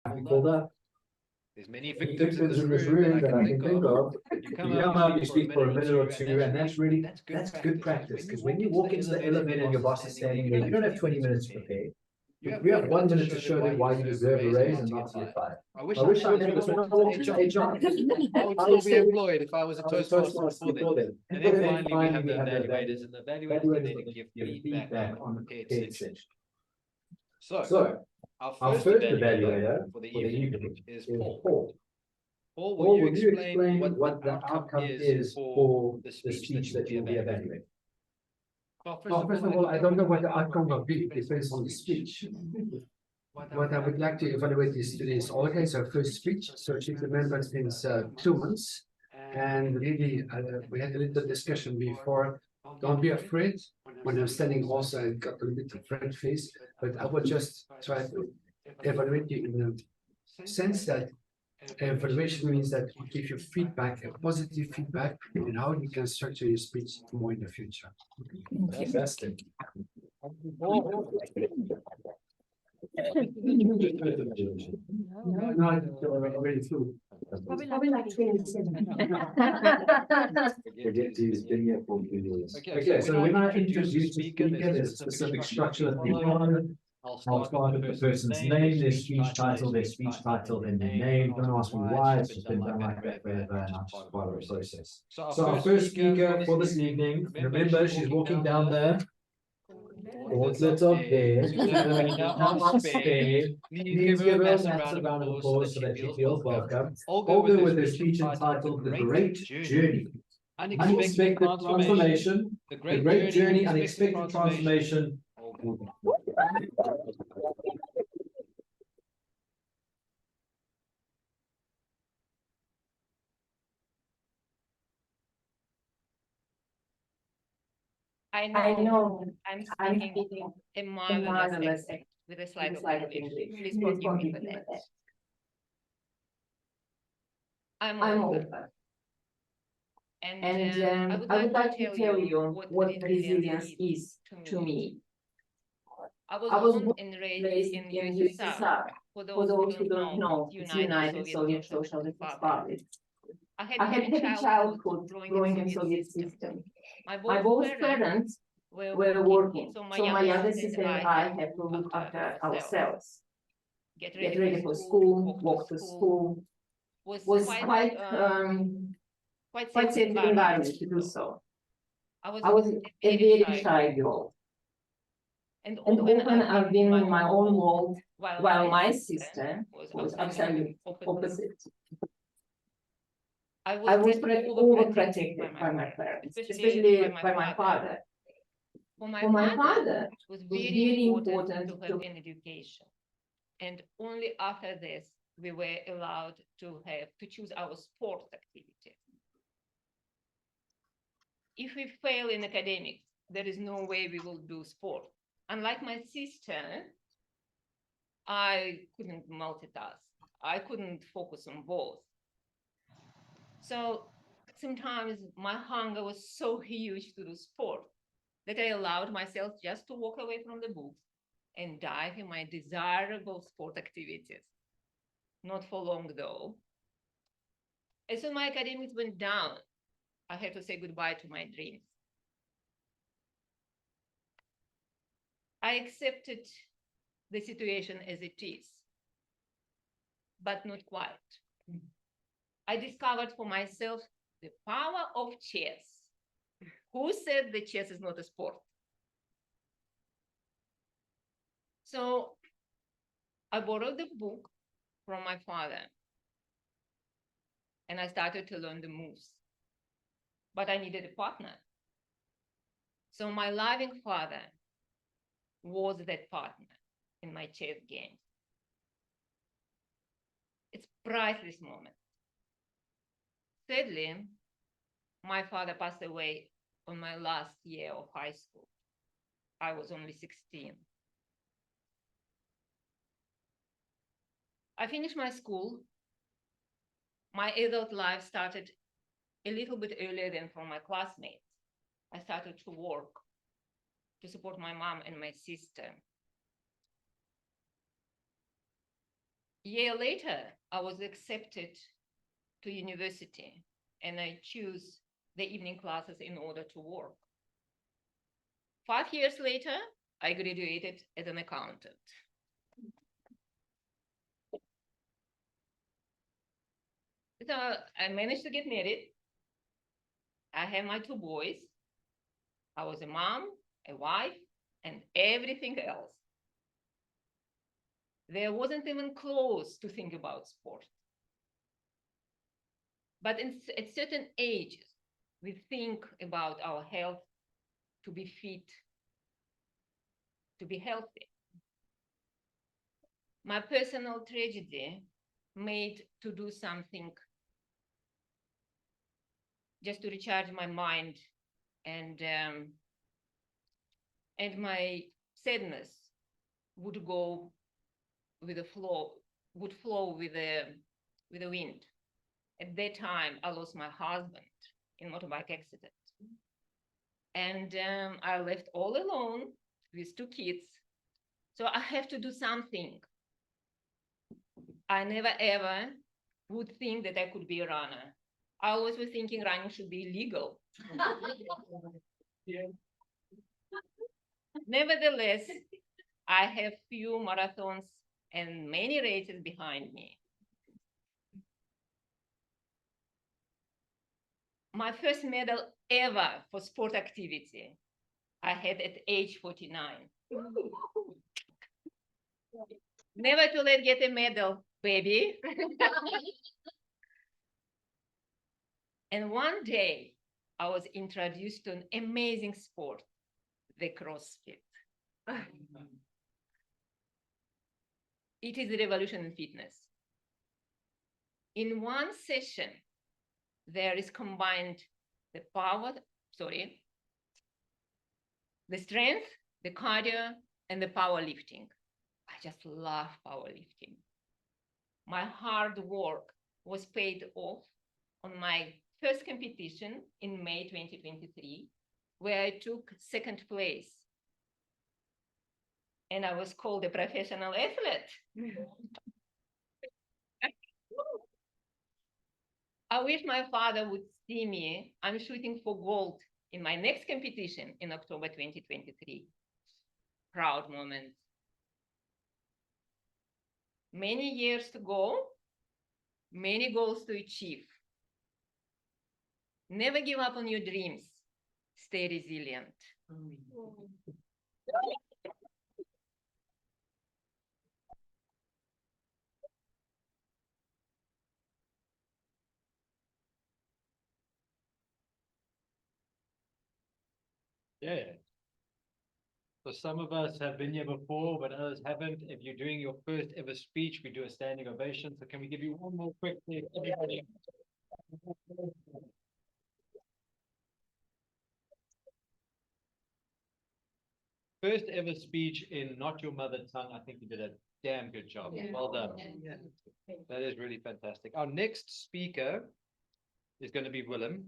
called up. There's many victims in this room that I can think of. You come up, you speak for a minute or two, and that's good practice. Because when you walk into the elevator and your boss is standing there, you don't have 20 minutes to prepare. You have 1 minute to show them why you deserve a raise and not to get fired. I wish I had this when I walked into HR. I would still be employed if I was a Toastmaster before then. And then finally we have the evaluators, and the evaluators then give feedback on the prepared session. So, our first evaluator for the evening is Paul. Paul, will you explain what the outcome is for the speech that you'll be evaluating? Well, first of all, I don't know what the outcome will be. It depends on the speech. What I would like to evaluate is today's Olga is her first speech. So she's a member since 2 months. And really, we had a little discussion before. Don't be afraid. When I'm standing also, I got a little bit of red face. But I would just try to evaluate you in the sense that evaluation means that you give you feedback, a positive feedback, and how you can structure your speech more in the future. Fantastic. No, I already flew. Probably like 27. Okay, so when I introduce the speaker, there's a specific structure that we follow. I'll start with the person's name, their speech title, then their name. Don't ask me why, it's just been done like that forever, and I'll just follow the process. So our first speaker for this evening, remember, she's walking down the gauntlet of hair. Please give her a massive round of applause so that she feels welcome. Olga with her speech entitled The Great Journey. Unexpected transformation. The Great Journey, Unexpected Transformation. I know I'm I'm speaking speaking a a marvelous marvelous accent with a slide slide of of English. English. Please forgive me for that. I'm I'm Olga, Olga. and I would like to tell you what resilience is to me. I was I was born and raised raised in in USSR. USSR. For For those who don't know, it's it's United Soviet Socialist Socialist Republic. Republic. I I had had happy childhood growing in Soviet system. My both parents were working, so my younger sister and I had to look after ourselves. Get Get ready for school, walk to school. Was quite safe environment to do so. I was a very shy girl. And And often often I've been in my own world while my sister sister was absolutely opposite. I I was overprotected overprotected by my parents, especially by my father. For For my father, it was it was very important important to have an education. And only after this, we were allowed to choose our sports activity. If we fail in academics, there is no way we will do sport. Unlike my sister, I couldn't multitask. I couldn't focus on both. So sometimes my hunger was so huge to do sport that I allowed myself just to walk away from the books and dive in my desirable sport activities. Not for long though. As soon as my academics went down, I had to say goodbye to my dreams. I accepted the situation as it is, but not quite. I discovered for myself the power of chess. Who said that chess is not a sport? So I borrowed the book from my father and I started to learn the moves. But I needed a partner. So my loving father was that partner in my chess game. It's priceless moment. Sadly, my father passed away on my last year of high school. I was only 16. I finished my school. My adult life started a little bit earlier than for my classmates. I started to work to support my mom and my sister. Year later, I was accepted to university and I choose the evening classes in order to work. 5 years later, I graduated as an accountant. So I managed to get married. I have my 2 boys. I was a mom, a wife, and everything else. There wasn't even close to think about sport. But at certain ages, we think about our health, to be fit, to be healthy. My personal tragedy made to do something just to recharge my mind, and my sadness would go with the flow, would flow with the wind. At that time, I lost my husband in a motorbike accident. And I left all alone with 2 kids. So I have to do something. I never ever would think that I could be a runner. I always was thinking running should be illegal. Nevertheless, I have few marathons and many races behind me. My first medal ever for sport activity, I had at age 49. Never too late get a medal, baby. And one day, I was introduced to an amazing sport, the CrossFit. It is a revolution in fitness. In one session, there is combined the strength, the cardio, and the powerlifting. I just love powerlifting. My hard work was paid off on my first competition in May 2023, where I took 2nd place. And I was called a professional athlete. I wish my father would see me. I'm shooting for gold in my next competition in October 2023. Proud moment. Many years to go, many goals to achieve. Never give up on your dreams. Stay resilient. Yeah. So some of us have been here before, but others haven't. If you're doing your first ever speech, we do a standing ovation. So can we give you one more quick thing, everybody? First ever speech in not your mother tongue. I think you did a damn good job. Yeah. Well done. Yeah. That is really fantastic. Our next speaker is going to be Willem,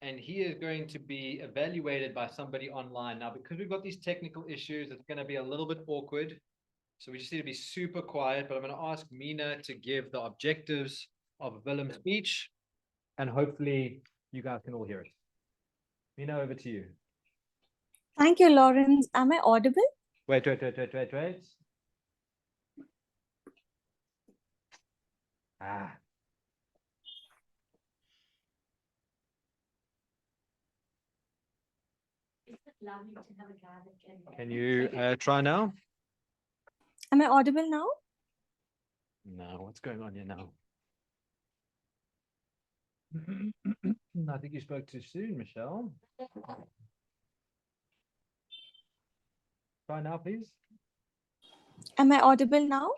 and he is going to be evaluated by somebody online. Now, because we've got these technical issues, it's going to be a little bit awkward. So we just need to be super quiet, but I'm going to ask Mina to give the objectives of Willem's speech, and hopefully you guys can all hear it. Mina, over to you. Thank you, Lawrence. Am I audible? Wait. Can you try now? Am I audible now? No, what's going on here now? I think you spoke too soon, Michelle. Try now, please. Am I audible now?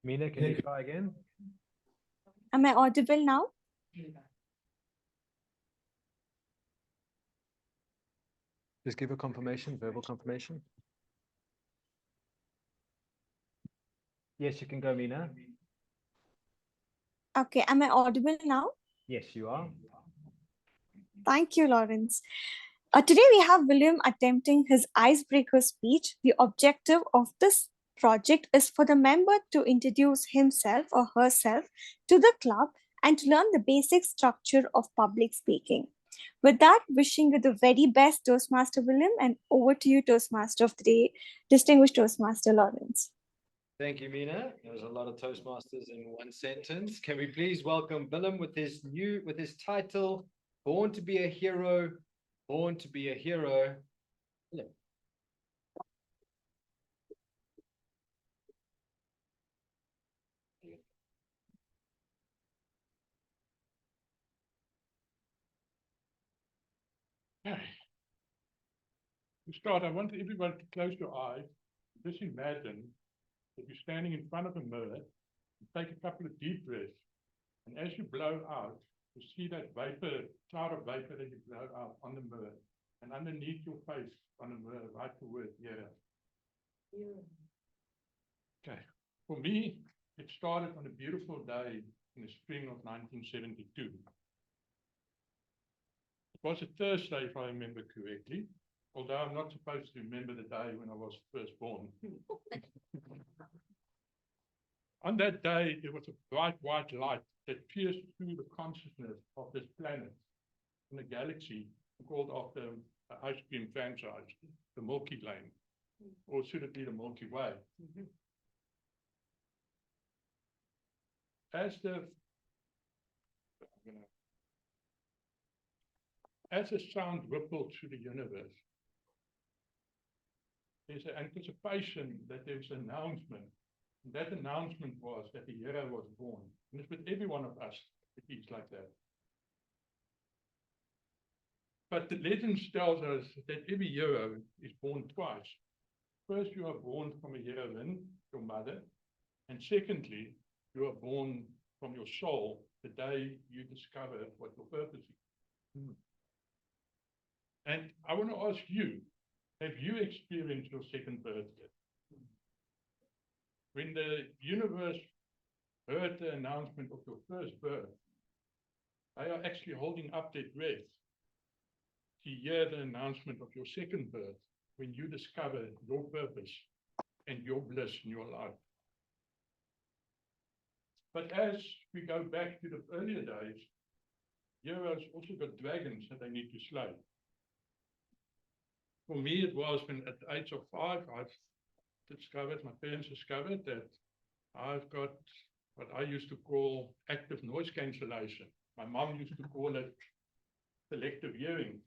Mina, can you try again? Am I audible now? Just give a confirmation, verbal confirmation. Yes, you can go, Mina. Okay, am I audible now? Yes, you are. Thank you, Lawrence. Today we have William attempting his icebreaker speech. The objective of this project is for the member to introduce himself or herself to the club and to learn the basic structure of public speaking. With that, wishing you the very best, Toastmaster William, and over to you, Toastmaster of the Day, distinguished Toastmaster Lawrence. Thank you, Mina. There was a lot of Toastmasters in one sentence. Can we please welcome Willem with his title, Born to be a Hero, Born to be a Hero. Willem. To start, I want everyone to close your eyes. Just imagine that you're standing in front of a mirror, you take a couple of deep breaths, and as you blow out, you see that vapor, cloud of vapor that you blow out on the mirror, and underneath your face on the mirror, write the word hero. Okay, for me, it started on a beautiful day in the spring of 1972. It was a Thursday, if I remember correctly, although I'm not supposed to remember the day when I was first born. On that day, there was a bright white light that pierced through the consciousness of this planet in a galaxy called after an ice cream franchise, the Milky Lane, or should it be the Milky Way? As the sound rippled through the universe, there's an anticipation that there's an announcement. And that announcement was that the hero was born. And it's with every one of us, it is like that. But the legend tells us that every hero is born twice. First, you are born from a heroine, your mother. And secondly, you are born from your soul the day you discover what your purpose is. And I want to ask you, have you experienced your second birth yet? When the universe heard the announcement of your first birth, they are actually holding up their breath to hear the announcement of your second birth when you discover your purpose and your bliss in your life. But as we go back to the earlier days, heroes also got dragons that they need to slay. For me, it was when at the age of 5, my parents discovered that I've got what I used to call active noise cancellation. My mom used to call it selective hearing.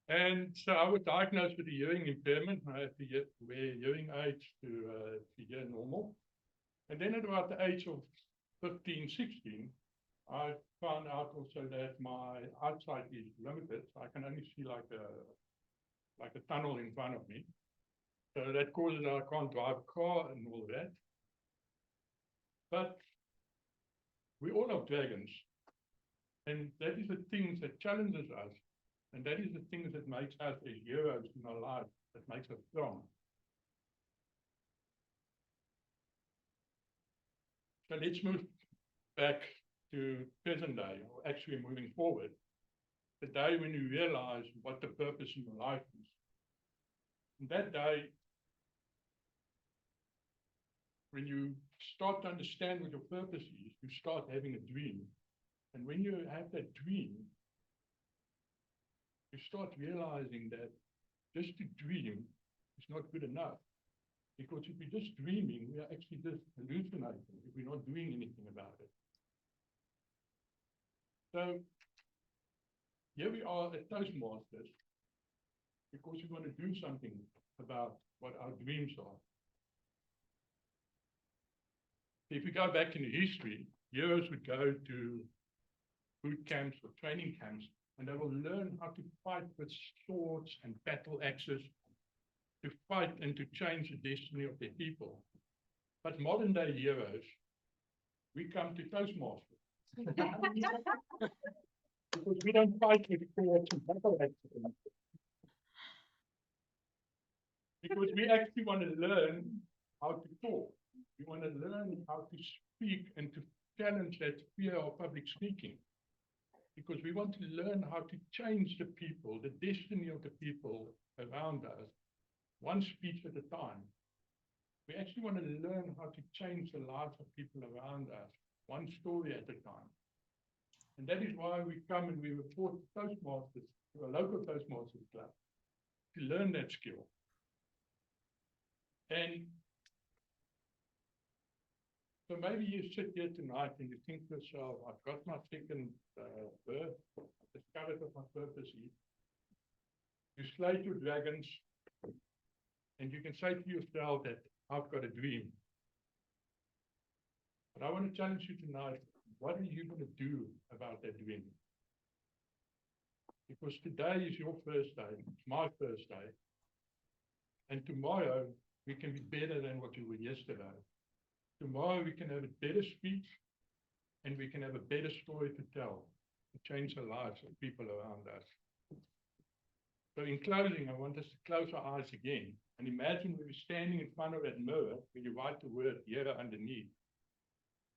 And so I was diagnosed with a hearing impairment. I had to wear hearing aids to hear normal. And then at about the age of 15, 16, I found out also that my eyesight is limited. I can only see like a tunnel in front of me. So that causes that I can't drive a car and all that. But we all have dragons. And that is the things that challenges us. And that is the things that makes us as heroes in our life, that makes us strong. So let's move back to present day, or actually moving forward. The day when you realize what the purpose in your life is. And that day, when you start to understand what your purpose is, you start having a dream. And when you have that dream, you start realizing that just to dream is not good enough. Because if we're just dreaming, we are actually just hallucinating if we're not doing anything about it. So here we are at Toastmasters because we want to do something about what our dreams are. If we go back in history, heroes would go to boot camps or training camps, and they will learn how to fight with swords and battle axes, to fight and to change the destiny of their people. But modern day heroes, we come to Toastmasters. Because we don't fight with swords and battle axes. Because we actually want to learn how to talk. We want to learn how to speak and to challenge that fear of public speaking. Because we want to learn how to change the people, the destiny of the people around us, one speech at a time. We actually want to learn how to change the lives of people around us, one story at a time. And that is why we come and we report to Toastmasters, to a local Toastmasters club, to learn that skill. And so maybe you sit here tonight and you think to yourself, I've got my second birth, I've discovered what my purpose is. You slay your dragons, and you can say to yourself that I've got a dream. But I want to challenge you tonight, what are you going to do about that dream? Because today is your first day, it's my first day. And tomorrow we can be better than what we were yesterday. Tomorrow we can have a better speech and we can have a better story to tell, to change the lives of people around us. So in closing, I want us to close our eyes again and imagine we're standing in front of that mirror where you write the word Here underneath.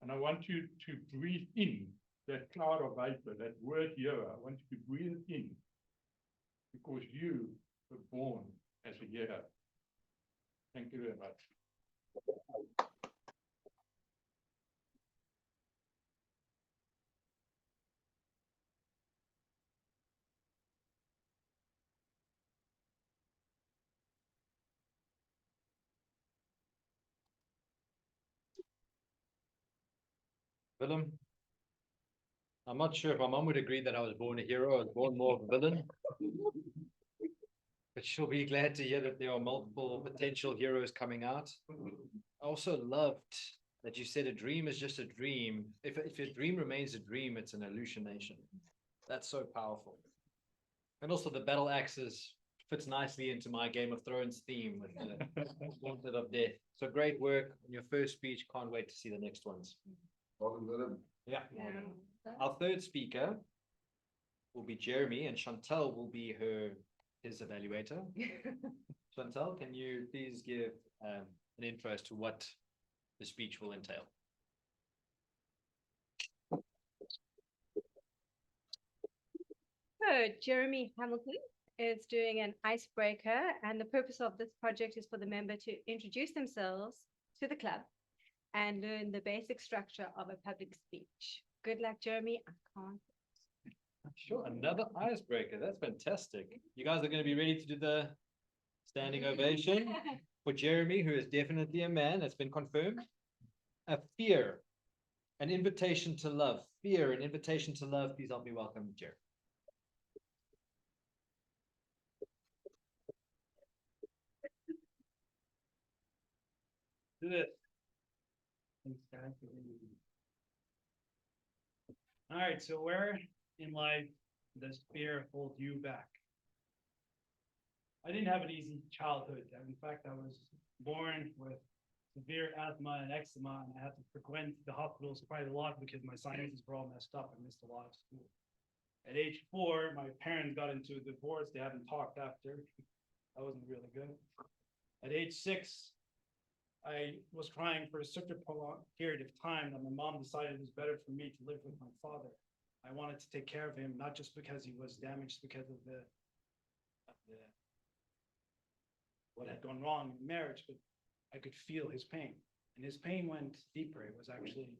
And I want you to breathe in that cloud of vapor, that word Here. I want you to breathe it in because you were born as a Here. Thank you very much. Willem, I'm not sure if my mom would agree that I was born a hero. I was born more of a villain. But she'll be glad to hear that there are multiple potential heroes coming out. I also loved that you said a dream is just a dream. If your dream remains a dream, it's an hallucination. That's so powerful. And also the battle axes fits nicely into my Game of Thrones theme with the Gauntlet of Death. So great work on your first speech. Can't wait to see the next ones. Yeah. Our third speaker will be Jeremy, and Chantal will be his evaluator. Chantal, can you please give an intro as to what the speech will entail? So Jeremy Hamilton is doing an icebreaker, and the purpose of this project is for the member to introduce themselves to the club and learn the basic structure of a public speech. Good luck, Jeremy. I can't. Sure, another icebreaker. That's fantastic. You guys are going to be ready to do the standing ovation for Jeremy, who is definitely a man. That's been confirmed. A fear, an invitation to love. Fear, an invitation to love. Please help me welcome Jeremy. Do this. Thanks, guys. All right, so where in life does fear hold you back? I didn't have an easy childhood. In fact, I was born with severe asthma and eczema, and I had to frequent the hospitals quite a lot because my sinuses were all messed up. I missed a lot of school. At age 4, my parents got into a divorce. They haven't talked after. That wasn't really good. At age 6, I was crying for such a prolonged period of time that my mom decided it was better for me to live with my father. I wanted to take care of him, not just because he was damaged because of what had gone wrong in marriage, but I could feel his pain. And his pain went deeper. It was actually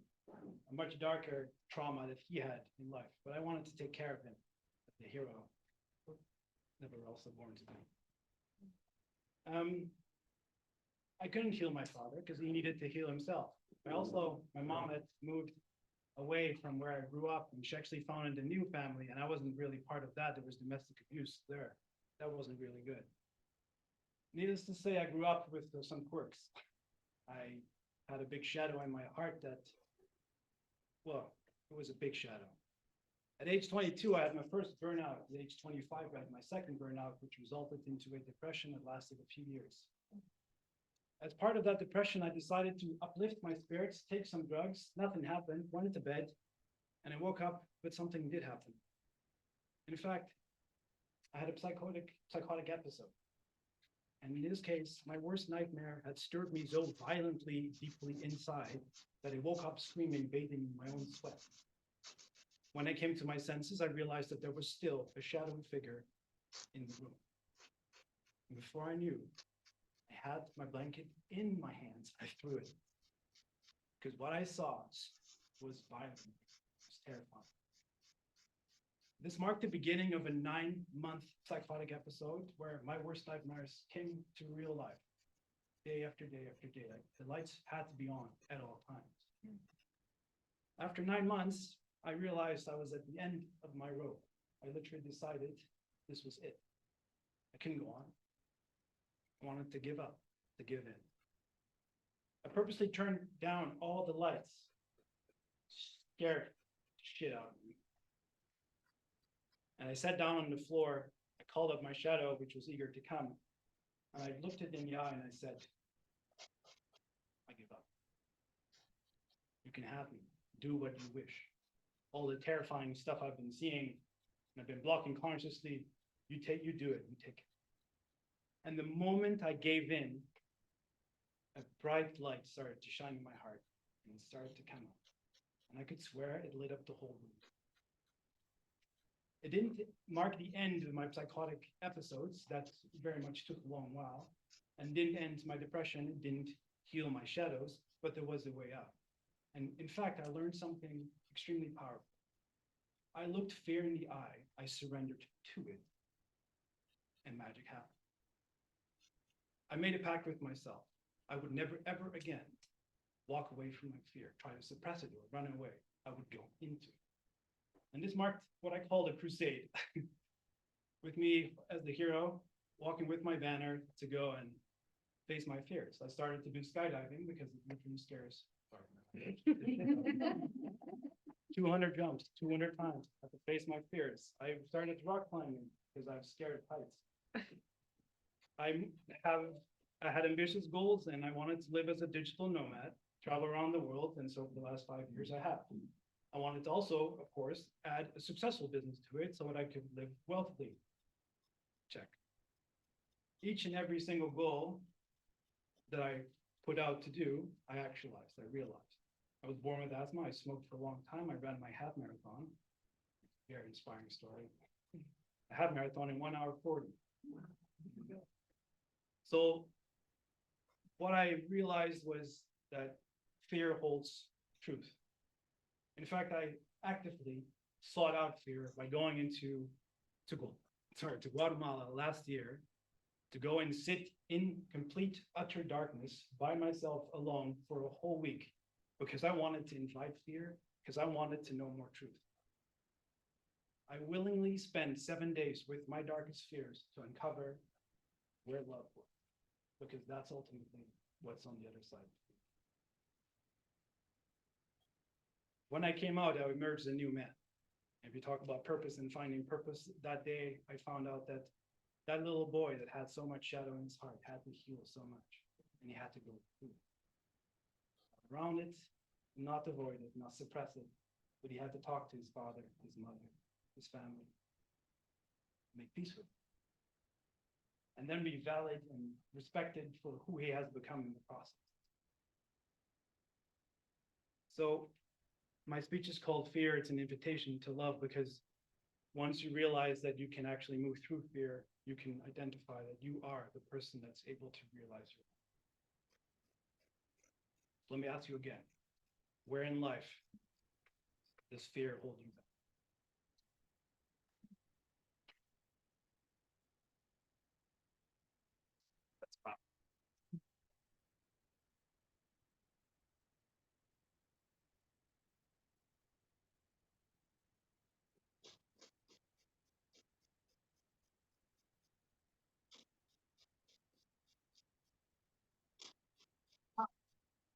a much darker trauma that he had in life. But I wanted to take care of him as the hero, never also born to be. I couldn't heal my father because he needed to heal himself. My mom had moved away from where I grew up, and she actually founded a new family, and I wasn't really part of that. There was domestic abuse there. That wasn't really good. Needless to say, I grew up with some quirks. I had a big shadow in my heart that, well, it was a big shadow. At age 22, I had my first burnout. At age 25, I had my second burnout, which resulted into a depression that lasted a few years. As part of that depression, I decided to uplift my spirits, take some drugs. Nothing happened, went into bed, and I woke up, but something did happen. In fact, I had a psychotic episode. And in this case, my worst nightmare had stirred me so violently, deeply inside, that I woke up screaming, bathing in my own sweat. When I came to my senses, I realized that there was still a shadowy figure in the room. And before I knew, I had my blanket in my hands. I threw it. Because what I saw was violent. It was terrifying. This marked the beginning of a 9-month psychotic episode where my worst nightmares came to real life, day after day after day. Like, the lights had to be on at all times. After 9 months, I realized I was at the end of my rope. I literally decided this was it. I couldn't go on. I wanted to give up, to give in. I purposely turned down all the lights, scared the shit out of me. And I sat down on the floor. I called up my shadow, which was eager to come. And I looked it in the eye and I said, I give up. You can have me. Do what you wish. All the terrifying stuff I've been seeing and I've been blocking consciously, you do it, you take it. And the moment I gave in, a bright light started to shine in my heart and it started to come up. And I could swear it lit up the whole room. It didn't mark the end of my psychotic episodes. That very much took a long while, and didn't end my depression. It didn't heal my shadows, but there was a way out. And in fact, I learned something extremely powerful. I looked fear in the eye. I surrendered to it, and magic happened. I made a pact with myself. I would never, ever again walk away from my fear, try to suppress it or run away. I would go into it. And this marked what I called a crusade, with me as the hero, walking with my banner to go and face my fears. I started to do skydiving because it literally scares. 200 jumps, 200 times. I had to face my fears. I started rock climbing because I'm scared of heights. I had ambitious goals and I wanted to live as a digital nomad, travel around the world, and so for the last 5 years I have. I wanted to also, of course, add a successful business to it so that I could live wealthily. Check. Each and every single goal that I put out to do, I actualized, I realized. I was born with asthma, I smoked for a long time, I ran my half marathon. Very inspiring story. A half marathon in 1 hour 40. So what I realized was that fear holds truth. In fact, I actively sought out fear by going to Guatemala last year to go and sit in complete, utter darkness by myself alone for a whole week because I wanted to invite fear, because I wanted to know more truth. I willingly spent 7 days with my darkest fears to uncover where love was, because that's ultimately what's on the other side. When I came out, I emerged a new man. If you talk about purpose and finding purpose, that day I found out that that little boy that had so much shadow in his heart had to heal so much, and he had to go through it. Around it, not avoid it, not suppress it, but he had to talk to his father, his mother, his family, make peace with it, and then be valid and respected for who he has become in the process. So my speech is called Fear. It's an invitation to love, because once you realize that you can actually move through fear, you can identify that you are the person that's able to realize your life. Let me ask you again, where in life does fear hold you back? That's fine.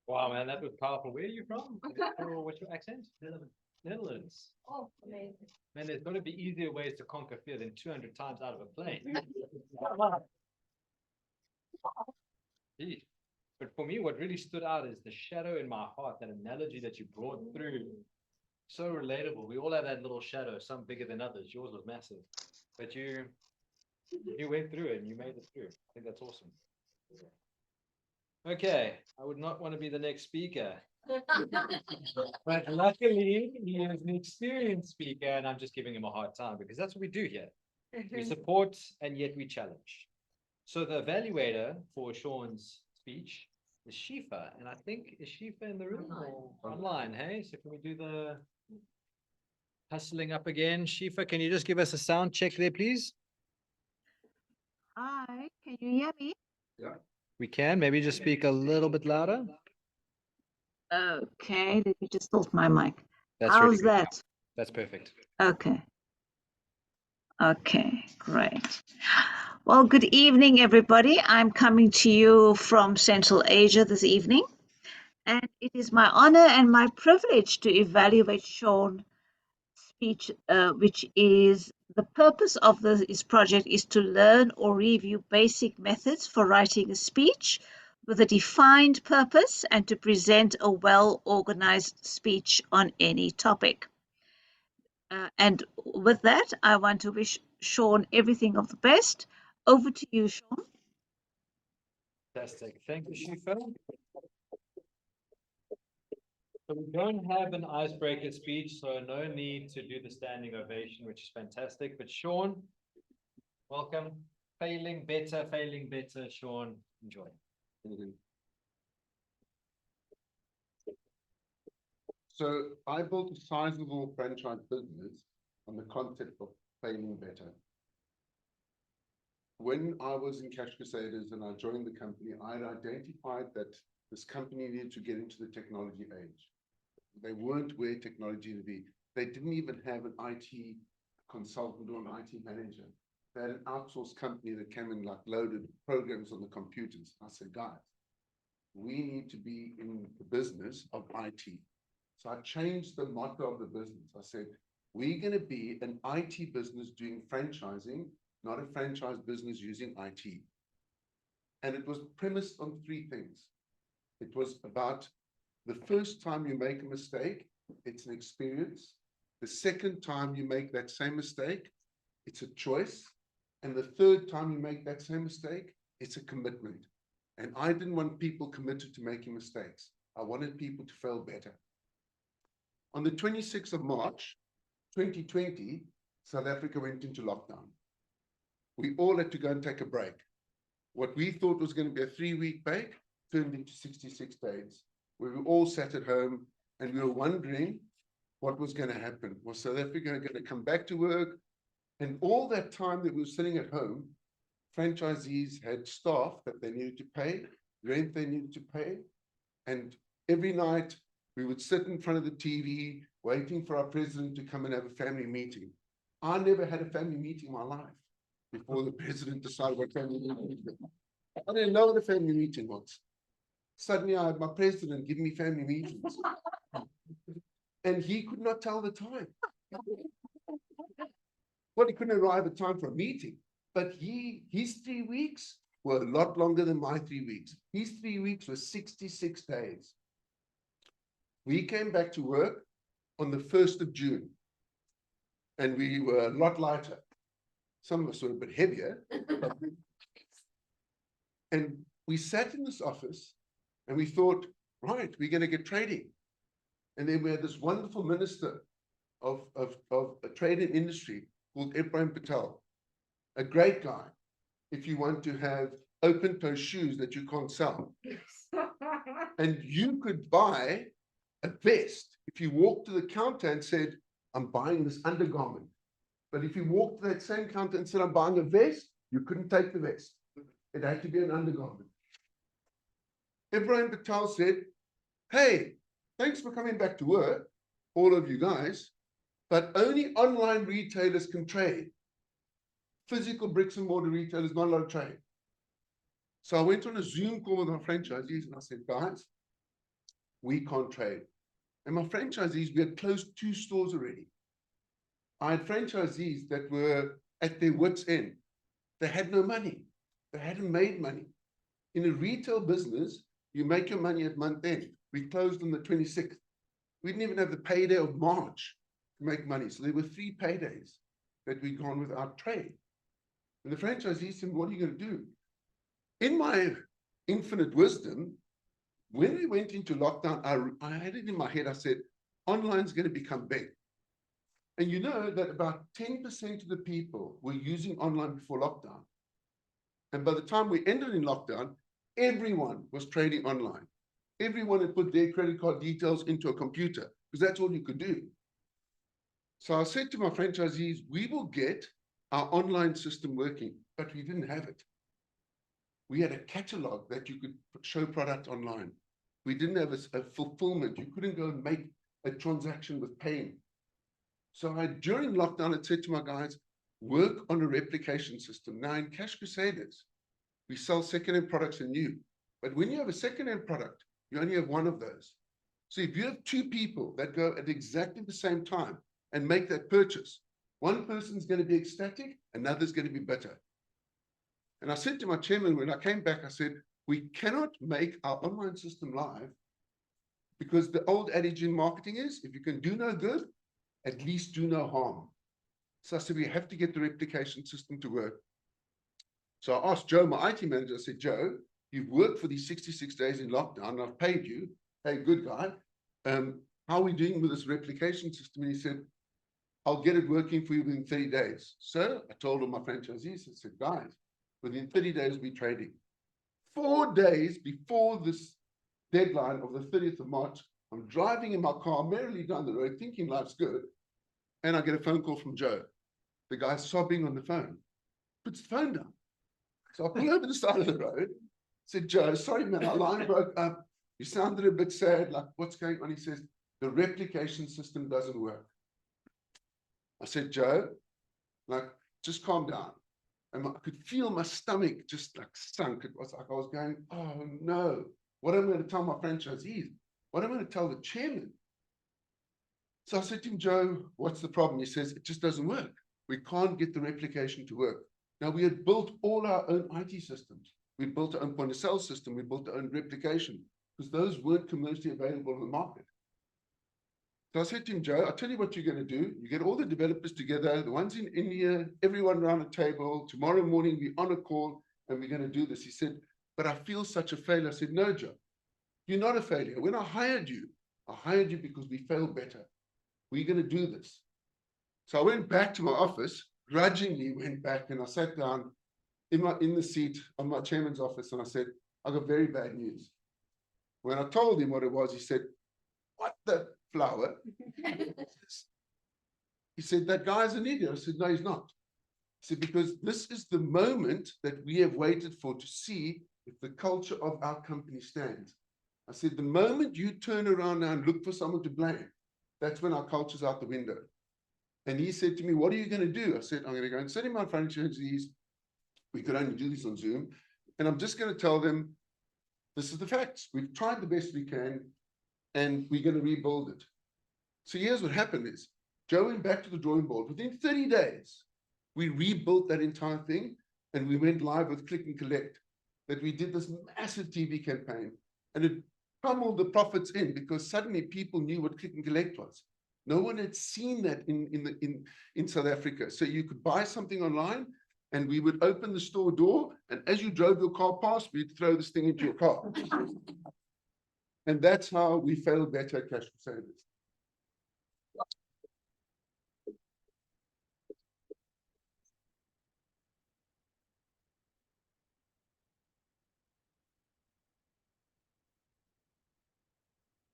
Wow, man, that was powerful. Where are you from? What's your accent? Netherlands. Oh, amazing. Man, there's got to be easier ways to conquer fear than 200 times out of a plane. Gee. But for me, what really stood out is the shadow in my heart, that analogy that you brought through. So relatable. We all have that little shadow, some bigger than others. Yours was massive. But you You went through it and you made it through. I think that's awesome. Okay, I would not want to be the next speaker. But luckily, he is an experienced speaker, and I'm just giving him a hard time because that's what we do here. We support and yet we challenge. So the evaluator for Sean's speech is Shifa, and I think is Shifa in the room or online? Hey, so can we do the hustling up again? Shifa, can you just give us a sound check there, please? Hi, can you hear me? We can. Maybe just speak a little bit louder. Okay, let me just tilt my mic. That's How's really good. that? That's perfect. Okay. Okay, great. Well, good evening, everybody. I'm coming to you from Central Asia this evening, and it is my honor and my privilege to evaluate Sean's speech, which is the purpose of this project is to learn or review basic methods for writing a speech with a defined purpose and to present a well-organized speech on any topic. And with that, I want to wish Sean everything of the best. Over to you, Sean. Fantastic. Thank you, Shifa. So we don't have an icebreaker speech, so no need to do the standing ovation, which is fantastic. But Sean, welcome. Failing better, Sean. Enjoy. So I built a sizable franchise business on the concept of failing better. When I was in Cash Crusaders and I joined the company, I had identified that this company needed to get into the technology age. They weren't where technology would be. They didn't even have an IT consultant or an IT manager. They had an outsourced company that came and like loaded programs on the computers. I said, guys, we need to be in the business of IT. So I changed the motto of the business. I said, we're going to be an IT business doing franchising, not a franchise business using IT. And it was premised on three things. It was about the first time you make a mistake, it's an experience. The second time you make that same mistake, it's a choice. And the third time you make that same mistake, it's a commitment. And I didn't want people committed to making mistakes. I wanted people to fail better. On the 26th of March, 2020, South Africa went into lockdown. We all had to go and take a break. What we thought was going to be a 3-week break turned into 66 days. We were all sat at home and we were wondering what was going to happen. Was South Africa going to come back to work? And all that time that we were sitting at home, franchisees had staff that they needed to pay, rent they needed to pay. And every night we would sit in front of the TV waiting for our president to come and have a family meeting. I never had a family meeting in my life before the president decided what family meeting was. I didn't know what a family meeting was. Suddenly I had my president give me family meetings. And he could not tell the time. Well, he couldn't arrive at time for a meeting, but his 3 weeks were a lot longer than my 3 weeks. His 3 weeks were 66 days. We came back to work on the 1st of June, and we were a lot lighter. Some of us were a bit heavier. And we sat in this office and we thought, right, we're going to get trading. And then we had this wonderful minister of a trade and industry called Ebrahim Patel, a great guy. If you want to have open-toe shoes that you can't sell. And you could buy a vest if you walked to the counter and said, I'm buying this undergarment. But if you walked to that same counter and said, I'm buying a vest, you couldn't take the vest. It had to be an undergarment. Ebrahim Patel said, hey, thanks for coming back to work, all of you guys, but only online retailers can trade. Physical bricks and mortar retailers not allowed to trade. So I went on a Zoom call with our franchisees and I said, guys, we can't trade. And my franchisees, we had closed 2 stores already. I had franchisees that were at their wits' end. They had no money. They hadn't made money. In a retail business, you make your money at month end. We closed on the 26th. We didn't even have the payday of March to make money. So there were 3 paydays that we'd gone without trade. And the franchisee said, what are you going to do? In my infinite wisdom, when we went into lockdown, I had it in my head, I said, online's going to become big. And you know that about 10% of the people were using online before lockdown. And by the time we ended in lockdown, everyone was trading online. Everyone had put their credit card details into a computer because that's all you could do. So I said to my franchisees, we will get our online system working, but we didn't have it. We had a catalog that you could show product online. We didn't have a fulfillment. You couldn't go and make a transaction with paying. So during lockdown, I said to my guys, work on a replication system. Now in Cash Crusaders, we sell second-hand products and new. But when you have a second-hand product, you only have one of those. So if you have two people that go at exactly the same time and make that purchase, one person's going to be ecstatic, another's going to be bitter. And I said to my chairman, when I came back, I said, we cannot make our online system live because the old adage in marketing is, if you can do no good, at least do no harm. So I said, we have to get the replication system to work. So I asked Joe, my IT manager, I said, Joe, you've worked for these 66 days in lockdown, and I've paid you. Hey, good guy. How are we doing with this replication system? And he said, I'll get it working for you within 30 days. So I told all my franchisees, I said, guys, within 30 days, we'll be trading. 4 days before this deadline of the 30th of March, I'm driving in my car merrily down the road, thinking life's good. And I get a phone call from Joe. The guy's sobbing on the phone. Puts the phone down. So I pull over the side of the road. Said, Joe, sorry, man, our line broke up. You sounded a bit sad, like, what's going on? He says, the replication system doesn't work. I said, Joe, like, just calm down. And I could feel my stomach just like sunk. It was like I was going, oh no, what am I going to tell my franchisees? What am I going to tell the chairman? So I said to him, Joe, what's the problem? He says, it just doesn't work. We can't get the replication to work. Now, we had built all our own IT systems. We built our own point of sale system. We built our own replication because those weren't commercially available in the market. So I said to him, Joe, I'll tell you what you're going to do. You get all the developers together, the ones in India, everyone around a table. Tomorrow morning, we're on a call and we're going to do this. He said, but I feel such a failure. I said, no, Joe, you're not a failure. When I hired you because we failed better. We're going to do this. So I went back to my office, grudgingly went back, and I sat down in the seat of my chairman's office and I said, I got very bad news. When I told him what it was, he said, what the flower? He said, that guy's an idiot. I said, no, he's not. He said, because this is the moment that we have waited for to see if the culture of our company stands. I said, the moment you turn around now and look for someone to blame, that's when our culture's out the window. And he said to me, what are you going to do? I said, I'm going to go and sit in my franchisees. We could only do this on Zoom. And I'm just going to tell them, this is the facts. We've tried the best we can, and we're going to rebuild it. So here's what happened is, Joe went back to the drawing board. Within 30 days, we rebuilt that entire thing, and we went live with Click and Collect. That we did this massive TV campaign, and it pummeled the profits in because suddenly people knew what Click and Collect was. No one had seen that in South Africa. So you could buy something online, and we would open the store door, and as you drove your car past, we'd throw this thing into your car. And that's how we failed better at Cash Crusaders.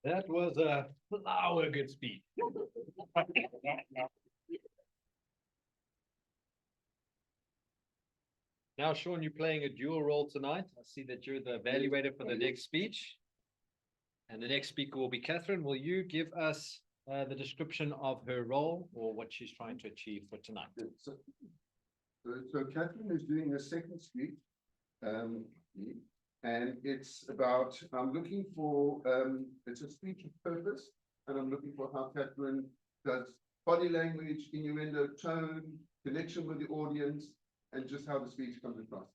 That was a flower good speech. Now, Sean, you're playing a dual role tonight. I see that you're the evaluator for the next speech. And the next speaker will be Catherine. Will you give us the description of her role or what she's trying to achieve for tonight? So Catherine is doing a second speech. And it's about, I'm looking for, it's a speech of purpose, and I'm looking for how Catherine does body language, innuendo, tone, connection with the audience, and just how the speech comes across.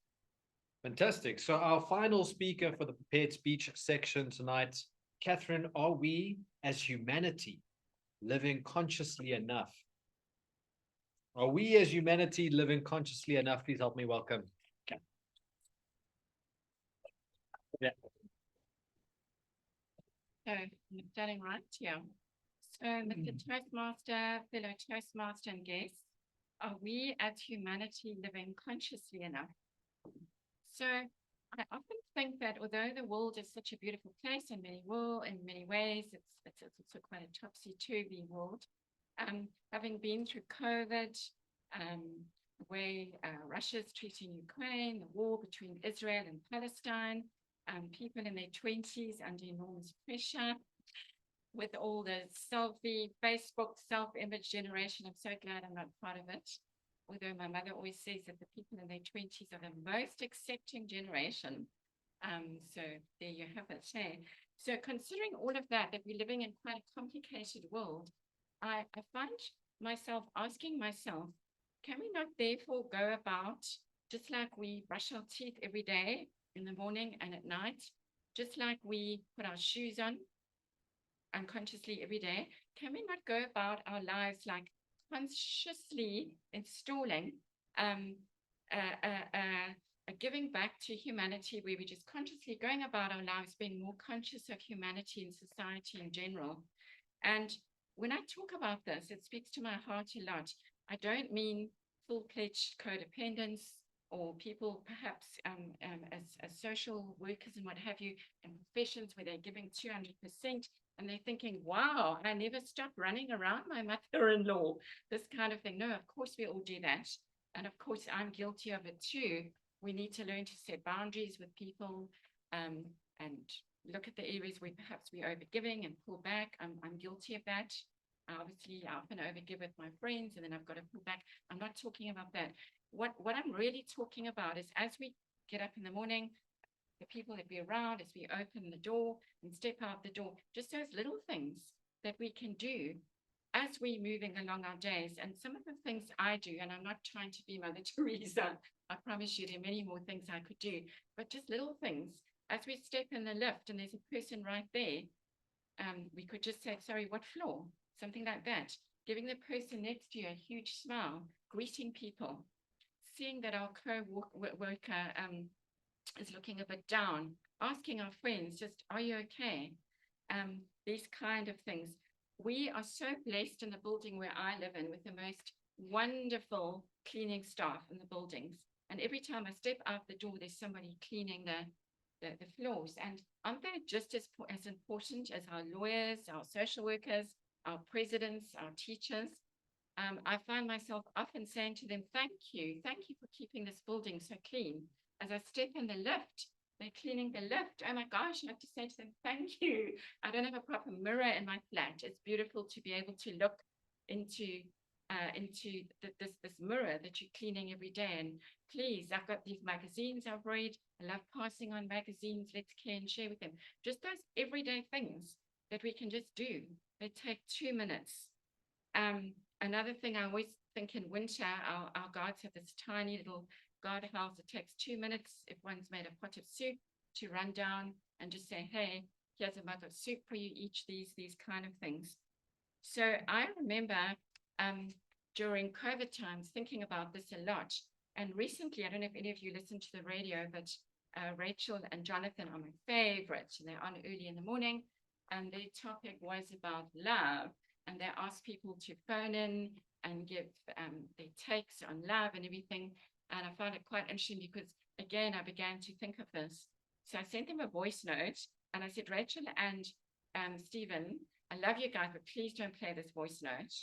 Fantastic. So our final speaker for the prepared speech section tonight, Catherine, are we as humanity living consciously enough Are we as humanity living consciously enough? Please help me welcome. Yeah. So I'm starting right, yeah. So Mr. Toastmaster, fellow Toastmaster and guests, are we as humanity living consciously enough? So I often think that although the world is such a beautiful place in many ways, it's also quite a topsy-turvy world. Having been through COVID, the way Russia's treating Ukraine, the war between Israel and Palestine, people in their 20s under enormous pressure, with all the selfie, Facebook, self-image generation. I'm so glad I'm not part of it. Although my mother always says that the people in their 20s are the most accepting generation. So there you have it. Hey. So considering all of that we're living in quite a complicated world, I find myself asking myself, can we not therefore go about, just like we brush our teeth every day in the morning and at night, just like we put our shoes on unconsciously every day, can we not go about our lives like consciously installing a giving back to humanity, where we're just consciously going about our lives, being more conscious of humanity and society in general? And when I talk about this, it speaks to my heart a lot. I don't mean full-fledged codependence or people perhaps as social workers and what have you, in professions where they're giving 200%, and they're thinking, wow, I never stop running around my mother-in-law, this kind of thing. No, of course we all do that. And of course I'm guilty of it too. We need to learn to set boundaries with people and look at the areas where perhaps we're overgiving and pull back. I'm guilty of that. Obviously, I often overgive with my friends and then I've got to pull back. I'm not talking about that. What I'm really talking about is, as we get up in the morning, the people that we're around, as we open the door and step out the door, just those little things that we can do as we're moving along our days. And some of the things I do, and I'm not trying to be Mother Teresa, I promise you there are many more things I could do, but just little things. As we step in the lift and there's a person right there, we could just say, sorry, what floor? Something like that. Giving the person next to you a huge smile, greeting people, seeing that our co-worker is looking a bit down, asking our friends, just, are you okay? These kind of things. We are so blessed in the building where I live in with the most wonderful cleaning staff in the buildings. And every time I step out the door, there's somebody cleaning the floors. And aren't they just as important as our lawyers, our social workers, our presidents, our teachers? I find myself often saying to them, thank you for keeping this building so clean. As I step in the lift, they're cleaning the lift. Oh my gosh, I have to say to them, thank you. I don't have a proper mirror in my flat. It's beautiful to be able to look into this mirror that you're cleaning every day. And please, I've got these magazines I've read. I love passing on magazines. Let's care and share with them. Just those everyday things that we can just do. They take 2 minutes. Another thing I always think in winter, our guards have this tiny little guard house. It takes 2 minutes if one's made a pot of soup to run down and just say, hey, here's a mug of soup for you each, these kind of things. So I remember during COVID times thinking about this a lot. And recently, I don't know if any of you listen to the radio, but Rachel and Jonathan are my favorites, and they're on early in the morning. And their topic was about love. And they asked people to phone in and give their takes on love and everything. And I found it quite interesting because, again, I began to think of this. So I sent them a voice note and I said, Rachel and Stephen, I love you guys, but please don't play this voice note.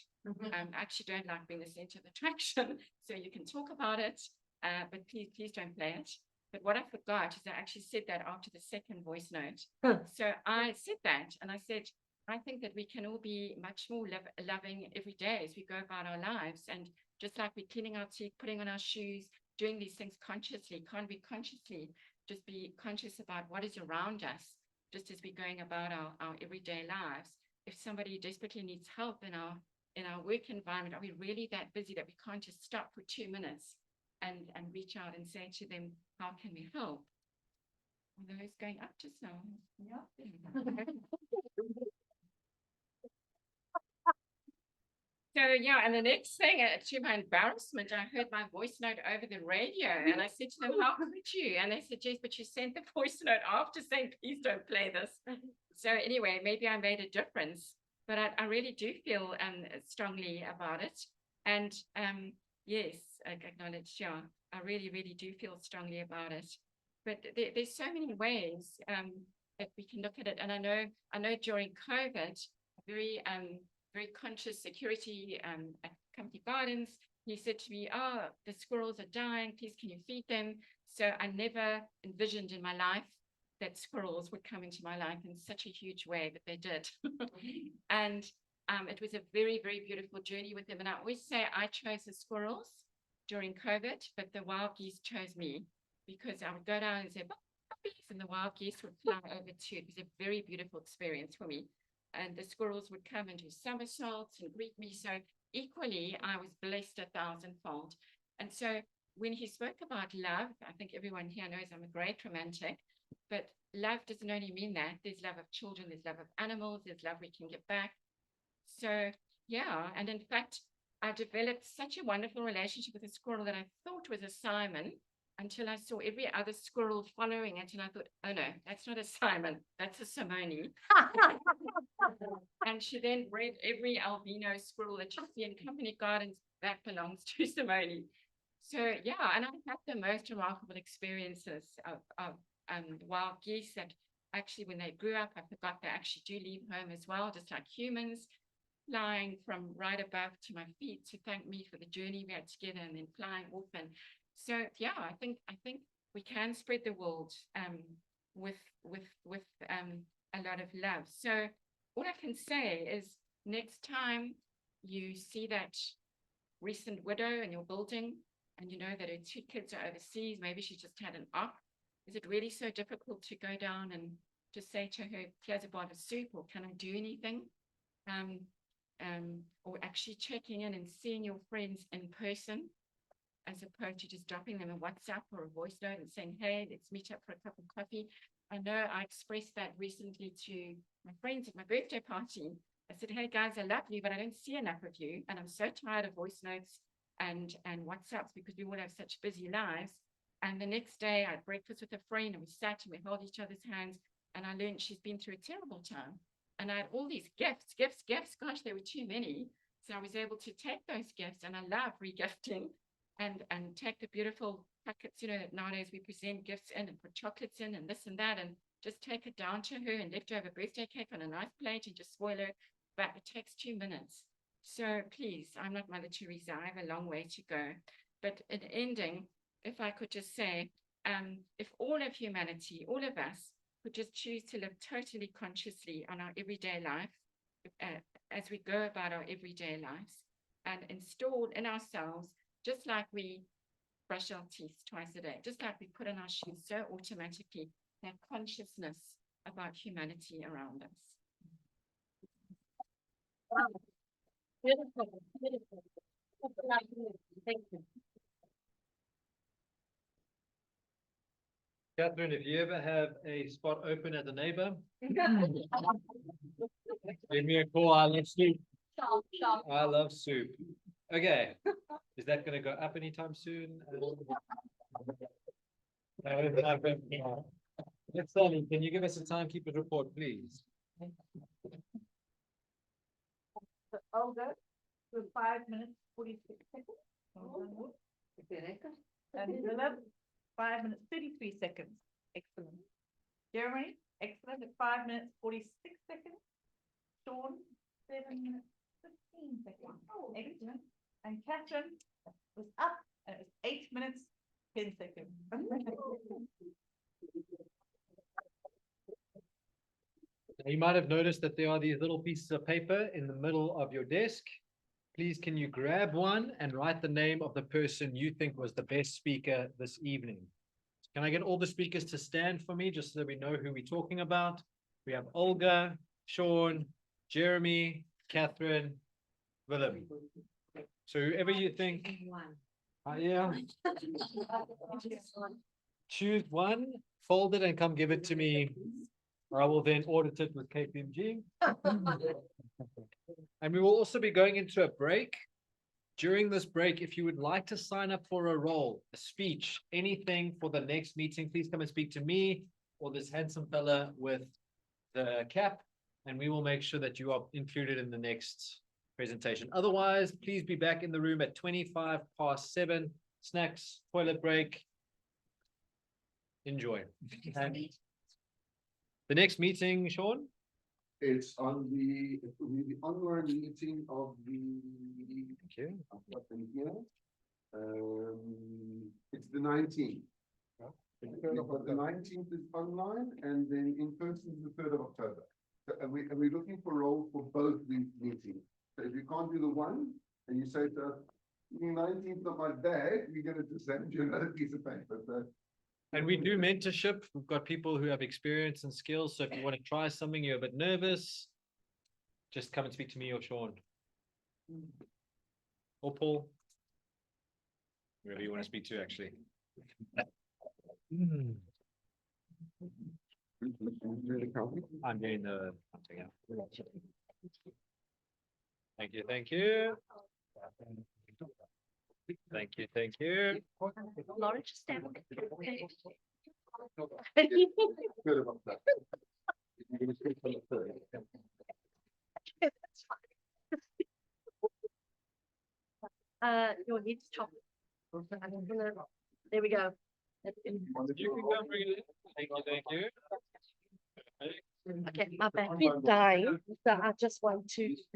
I actually don't like being the center of attraction. So you can talk about it, but please don't play it. But what I forgot is I actually said that after the second voice note. So I said that and I said, I think that we can all be much more loving every day as we go about our lives. And just like we're cleaning our teeth, putting on our shoes, doing these things consciously, can't we consciously just be conscious about what is around us, just as we're going about our everyday lives? If somebody desperately needs help in our work environment, are we really that busy that we can't just stop for 2 minutes and reach out and say to them, how can we help? Are those going up just now? Yeah. So yeah, and the next thing, to my embarrassment, I heard my voice note over the radio, and I said to them, "How could you?" And they said, "Yes, but you sent the voice note after saying, please don't play this." So anyway, maybe I made a difference, but I really do feel strongly about it. And yes, I acknowledge, yeah, I really, really do feel strongly about it. But there's so many ways that we can look at it. And I know during COVID, very conscious security at Company Gardens, he said to me, "Oh, the squirrels are dying, please can you feed them?" So I never envisioned in my life that squirrels would come into my life in such a huge way, but they did. And it was a very, very beautiful journey with them. And I always say I chose the squirrels during COVID, but the wild geese chose me, because I would go down and say, "Puppies," and the wild geese would fly over too. It was a very beautiful experience for me. And the squirrels would come and do somersaults and greet me. So equally, I was blessed 1,000-fold. And so when he spoke about love, I think everyone here knows I'm a great romantic, but love doesn't only mean that. There's love of children, there's love of animals, there's love we can give back. So yeah, and in fact, I developed such a wonderful relationship with a squirrel that I thought was a Simon, until I saw every other squirrel following it, and I thought, oh no, that's not a Simon, that's a Simone. And she then bred every albino squirrel that you see in Company Gardens that belongs to Simone. So yeah, and I've had the most remarkable experiences of wild geese that actually, when they grew up, I forgot they actually do leave home as well, just like humans, flying from right above to my feet to thank me for the journey we had together, and then flying off. And so yeah, I think we can spread the world with a lot of love. So all I can say is, next time you see that recent widow in your building and you know that her 2 kids are overseas, maybe she just had an op, is it really so difficult to go down and just say to her, "Here's a bowl of soup," or "Can I do anything?" Or actually checking in and seeing your friends in person, as opposed to just dropping them a WhatsApp or a voice note and saying, "Hey, let's meet up for a cup of coffee." I know I expressed that recently to my friends at my birthday party. I said, "Hey guys, I love you, but I don't see enough of you. And I'm so tired of voice notes and WhatsApps, because we all have such busy lives." And the next day I had breakfast with a friend, and we sat and we held each other's hands, and I learned she's been through a terrible time. And I had all these gifts. Gosh, there were too many. So I was able to take those gifts, and I love regifting, and take the beautiful packets, that nowadays we present gifts in and put chocolates in and this and that, and just take it down to her and left her have a birthday cake on a nice plate and just spoil her. But it takes 2 minutes. So please, I'm not Mother Teresa. I have a long way to go. But in ending, if I could just say, if all of humanity, all of us, could just choose to live totally consciously on our everyday life, as we go about our everyday lives, and install in ourselves, just like we brush our teeth twice a day, just like we put on our shoes so automatically, that consciousness about humanity around us. Wow. Beautiful, beautiful. Thank you. Catherine, if you ever have a spot open as a neighbor, give me a call. I love soup. I love soup. Okay. Is that going to go up anytime soon? Let's Sally, can you give us a timekeeper report, please? Olga, for 5 minutes, 46 seconds. And Philip, 5 minutes, 33 seconds. Excellent. Jeremy, excellent, at 5 minutes, 46 seconds. Sean, 7 minutes, 15 seconds. Excellent. And Catherine was up, and it was 8 minutes, 10 seconds. You might have noticed that there are these little pieces of paper in the middle of your desk. Please, can you grab one and write the name of the person you think was the best speaker this evening? Can I get all the speakers to stand for me, just so that we know who we're talking about? We have Olga, Sean, Jeremy, Catherine, Willem. So whoever you think. Yeah. Choose one, fold it, and come give it to me I will then audit it with KPMG. And we will also be going into a break. During this break, if you would like to sign up for a role, a speech, anything for the next meeting, please come and speak to me or this handsome fella with the cap, and we will make sure that you are included in the next presentation. Otherwise, please be back in the room at 7:25. Snacks, toilet break. Enjoy. And the next meeting, Sean? It's on the, it will be the online meeting of the. Thank you. I've got them here. It's the 19th. The 19th is online, and then in person is the 3rd of October. So, and we're looking for roles for both these meetings. So if you can't do the one, and you say to us, 19th of my bag, we're gonna just send you another piece of paper. So. And we do mentorship. We've got people who have experience and skills. So if you want to try something, you're a bit nervous, just come and speak to me or Sean. Or Paul. Whoever you want to speak to, actually. I'm doing the something else. Thank you, thank you. Thank you, thank you. Lauren, just stand. Your head's chopped. There we go. You can come bring it in. Thank you, thank you. Okay, my battery's dying, so I just want to. Is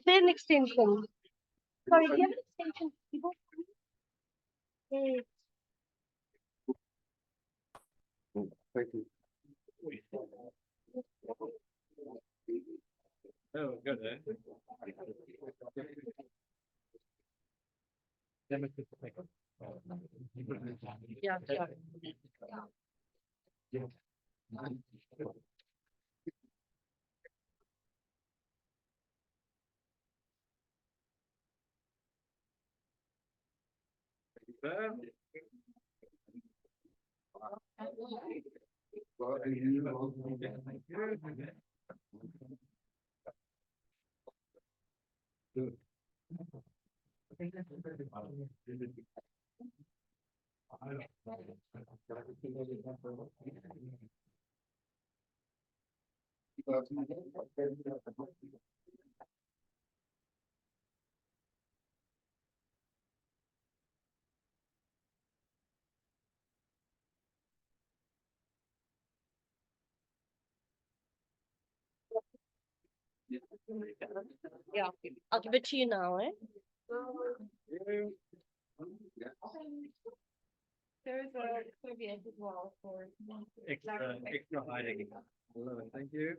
there an extension? Sorry, do you have an extension? People? Thank you. Oh, good, eh? Yeah, sure. Yeah, I'll give it to you now, eh? There is a trivia as well for. Extra hiding. Thank you.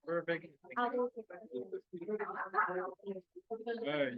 Perfect. Oh, yeah.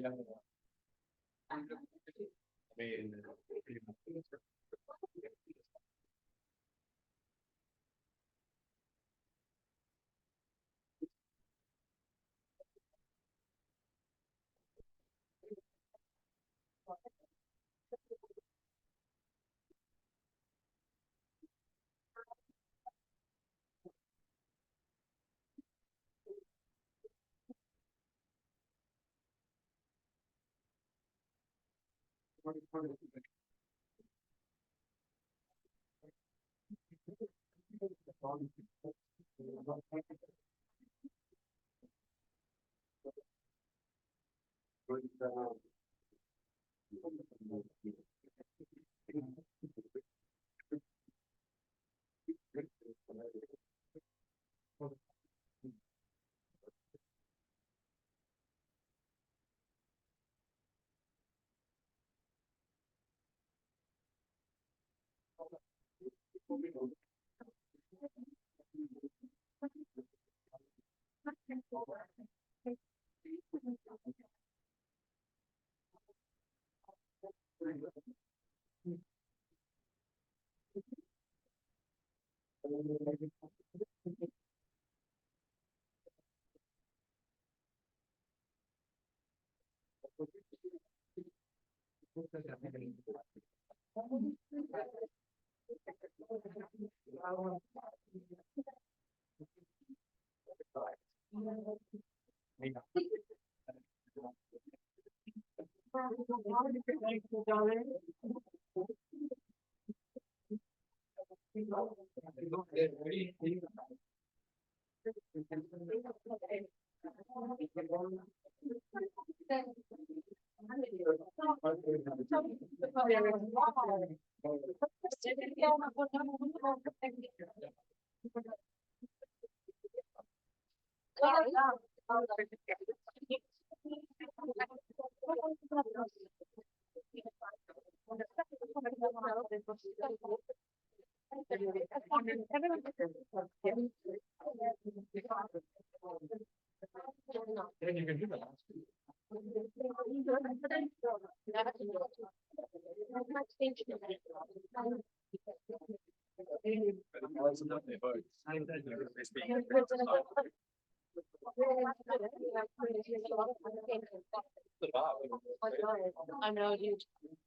I know, dude.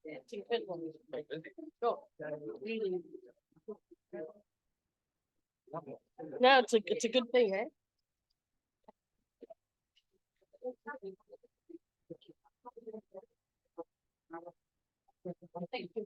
It's incredible. Sure. Really. No, it's a good thing, eh? Thank you.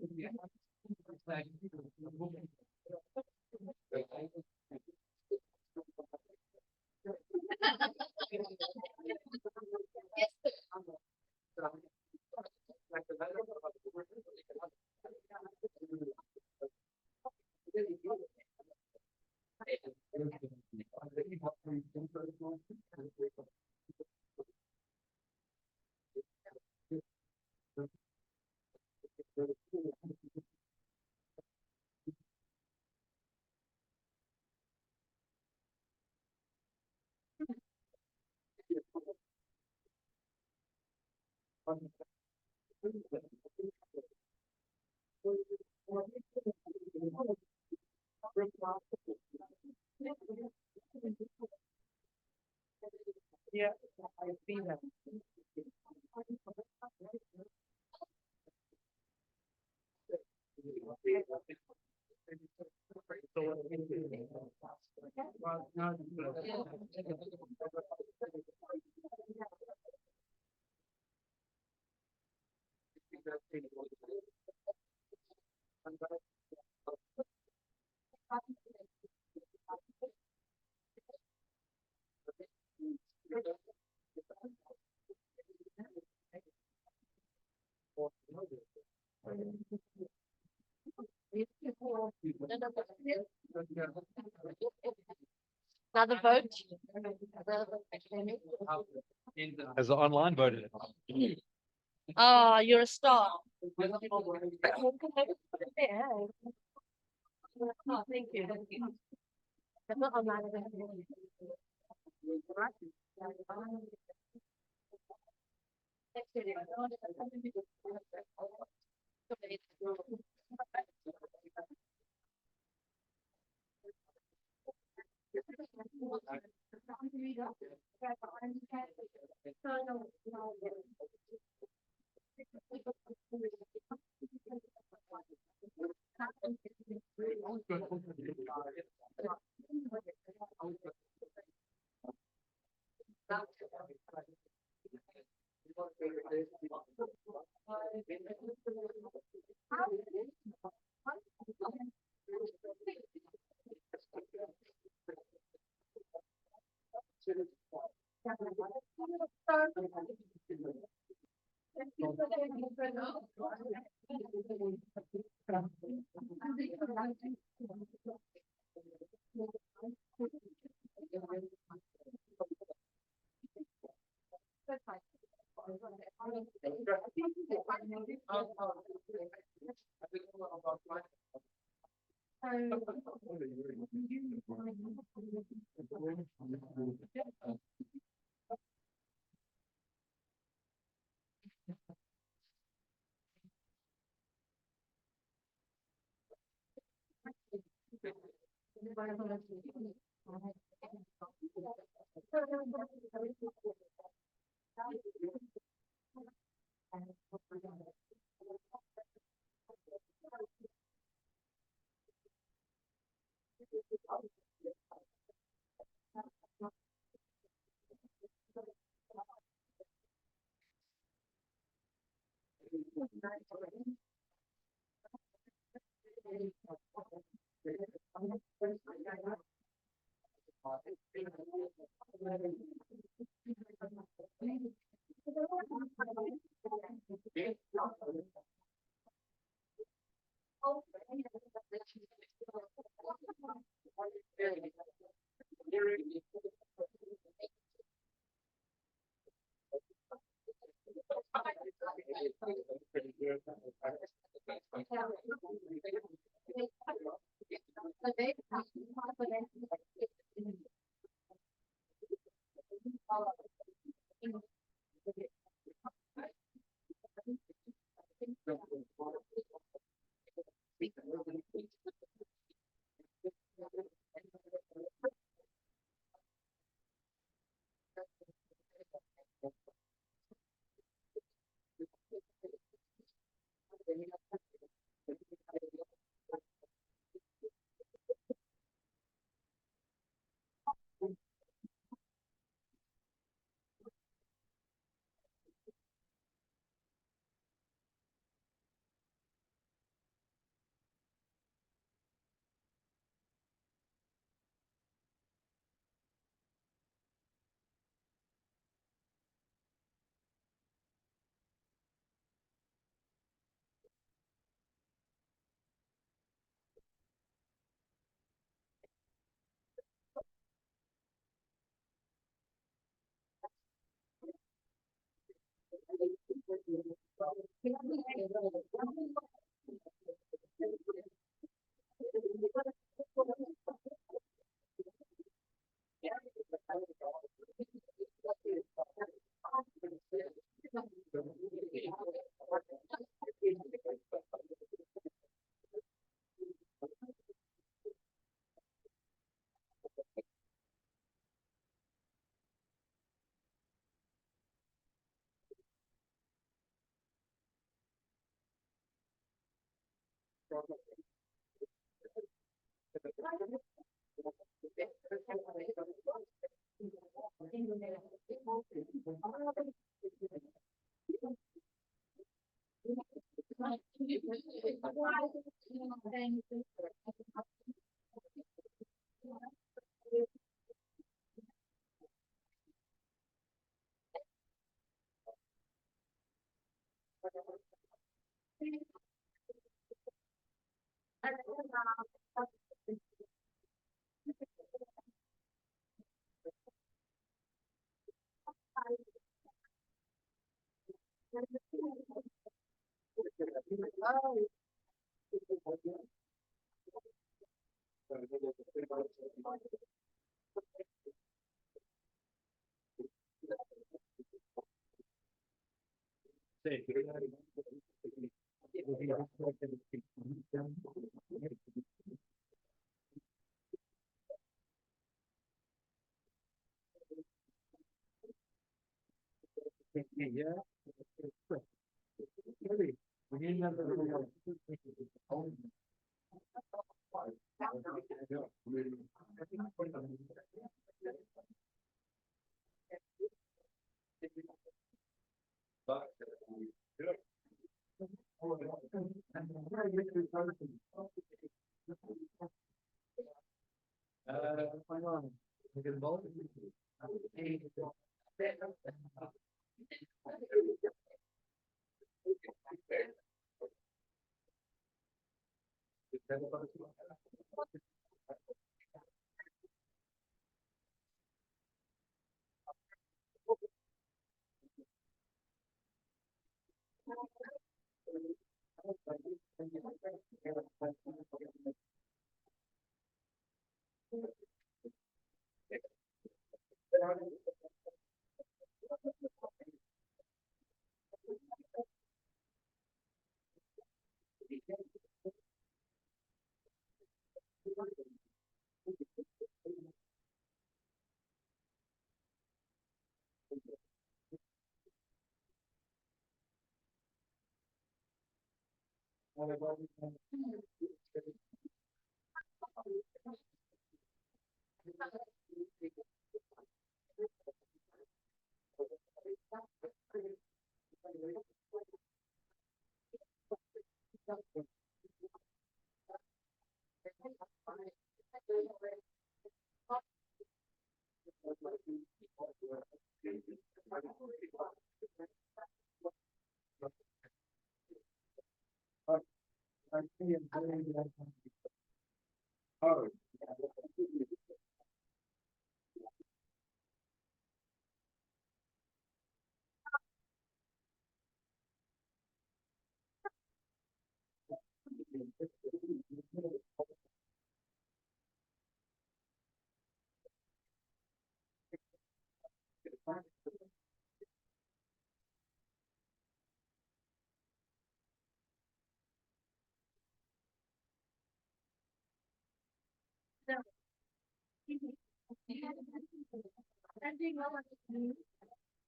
Yeah, I've seen that. Another vote? As an online voter. Ah, you're a star. Oh, thank you. That's not online.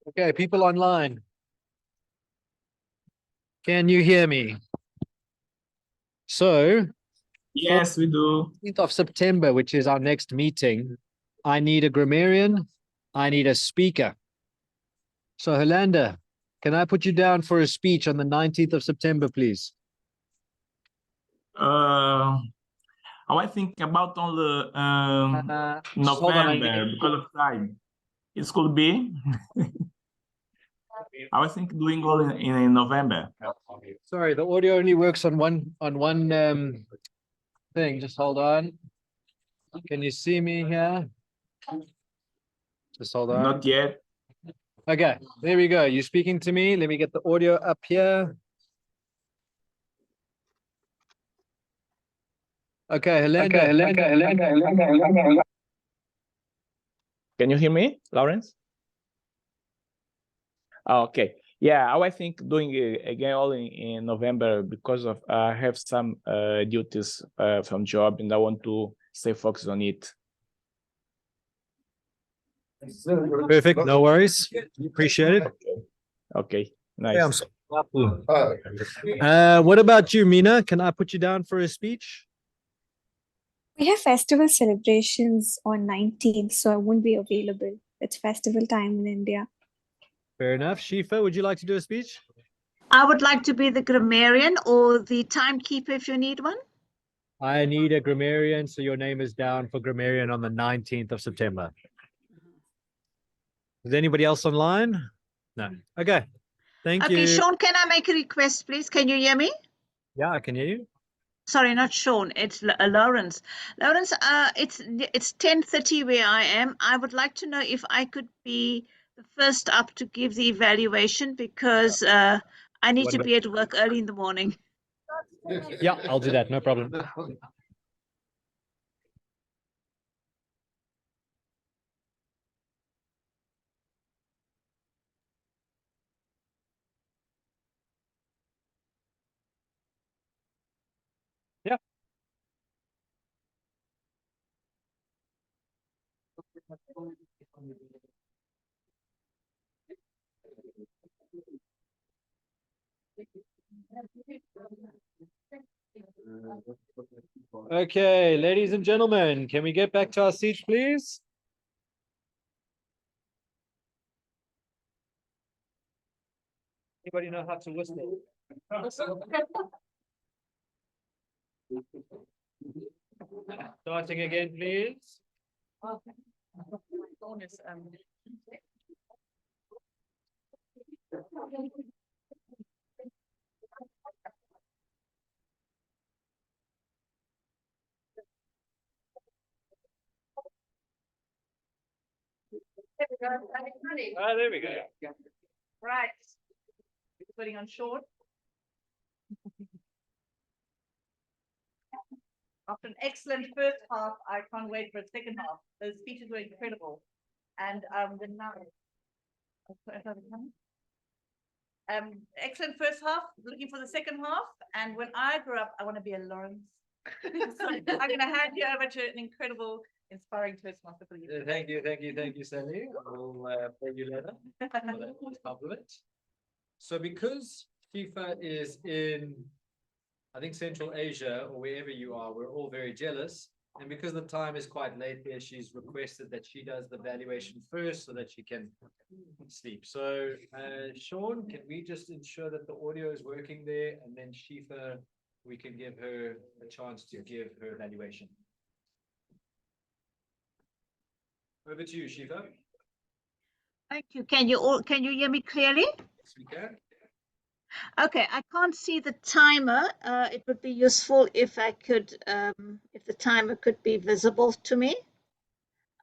Okay, people online. Can you hear me? So, Yes, we do. 14th of September, which is our next meeting, I need a grammarian, I need a speaker. So, Holanda, can I put you down for a speech on the 19th of September, please? I was thinking about on the just hold on, November because of time. It could be. I was thinking doing all in November. Sorry, the audio only works on one thing. Just hold on. Can you see me here? Just hold on. Not yet. Okay, there we go. You speaking to me? Let me get the audio up here. Okay, Helena. Can you hear me, Lawrence? Okay. Yeah, I was think doing it again all in November because of I have some duties from job and I want to stay focused on it. Perfect. No worries. Appreciate it. Okay. Nice. Yeah, I'm sorry. What about you, Mina? Can I put you down for a speech? We have festival celebrations on 19th, so I won't be available. It's festival time in India. Fair enough. Shifa, would you like to do a speech? I would like to be the grammarian or the timekeeper if you need one. I need a grammarian, so your name is down for grammarian on the 19th of September. Is anybody else online? No. Okay. Thank you. Okay, Sean, can I make a request, please? Can you hear me? Yeah, I can hear you. Sorry, not Sean. It's Lawrence. Lawrence, it's 10:30 where I am. I would like to know if I could be the first up to give the evaluation because I need to be at work early in the morning. Yeah, I'll do that. No problem. Yeah. Okay, ladies and gentlemen, can we get back to our seats, please? Anybody know how to whistle? Starting again, please. There we go. Right. Putting on short. After an excellent first half, I can't wait for a second half. Those speeches were incredible. And excellent first half, looking for the second half. And when I grow up, I want to be a Lawrence. So I'm going to hand you over to an incredible, inspiring Toastmaster for you. Thank you, Sally. I'll pay you later for that compliment. So because FIFA is in I think Central Asia or wherever you are, we're all very jealous. And because the time is quite late there, she's requested that she does the valuation first so that she can sleep. So, Sean, can we just ensure that the audio is working there, and then Shifa, we can give her a chance to give her evaluation. Over to you, Shifa. Thank you. Can you hear me clearly? Yes, we can. Okay, I can't see the timer. It would be useful if I could, if the timer could be visible to me.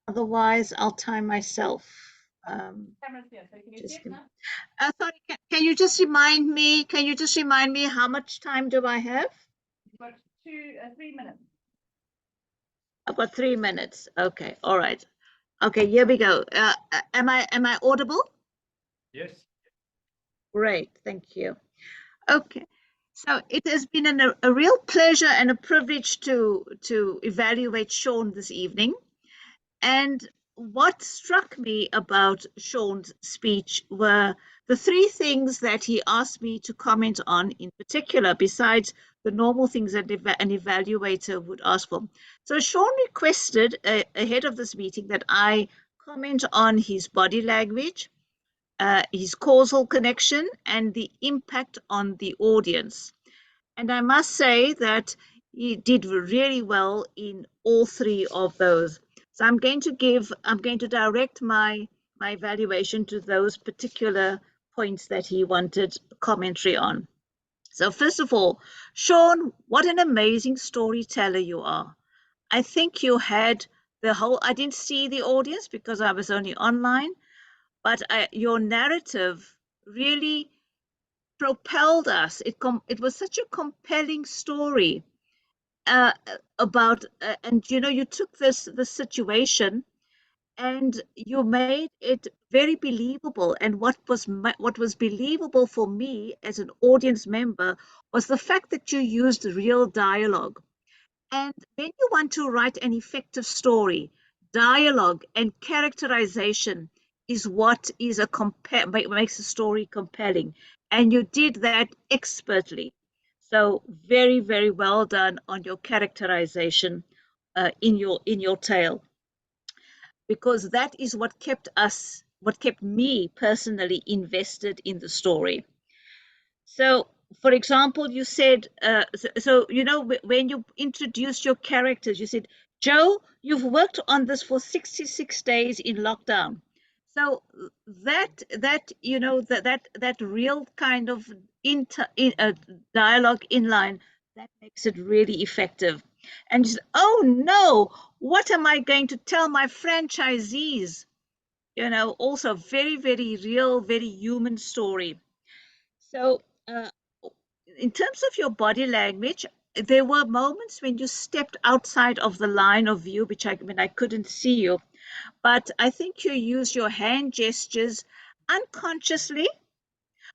Otherwise, I'll time myself. Cameras here, so can you see it now? Sorry, can you just remind me? Can you just remind me how much time do I have? You've got 3 minutes. I've got 3 minutes. Okay, all right. Okay, here we go. Am I audible? Yes. Great, thank you. Okay, so it has been a real pleasure and a privilege to evaluate Sean this evening. And what struck me about Sean's speech were the 3 things that he asked me to comment on in particular, besides the normal things that an evaluator would ask for. So Sean requested ahead of this meeting that I comment on his body language, his causal connection, and the impact on the audience. And I must say that he did really well in all 3 of those. So I'm going to direct my evaluation to those particular points that he wanted commentary on. So first of all, Sean, what an amazing storyteller you are. I think you had I didn't see the audience because I was only online, but your narrative really propelled us. It was such a compelling story about, and you took the situation and you made it very believable. And what was believable for me as an audience member was the fact that you used real dialogue. And when you want to write an effective story, dialogue and characterization is what makes a story compelling. And you did that expertly. So very, very well done on your characterization in your tale, because that is what kept me personally invested in the story. So, for example, you said, when you introduced your characters, you said, Joe, you've worked on this for 66 days in lockdown. So that real kind of dialogue inline, that makes it really effective. And you said, oh no, what am I going to tell my franchisees? Also very, very real, very human story. So, in terms of your body language, there were moments when you stepped outside of the line of view, I couldn't see you, but I think you used your hand gestures unconsciously,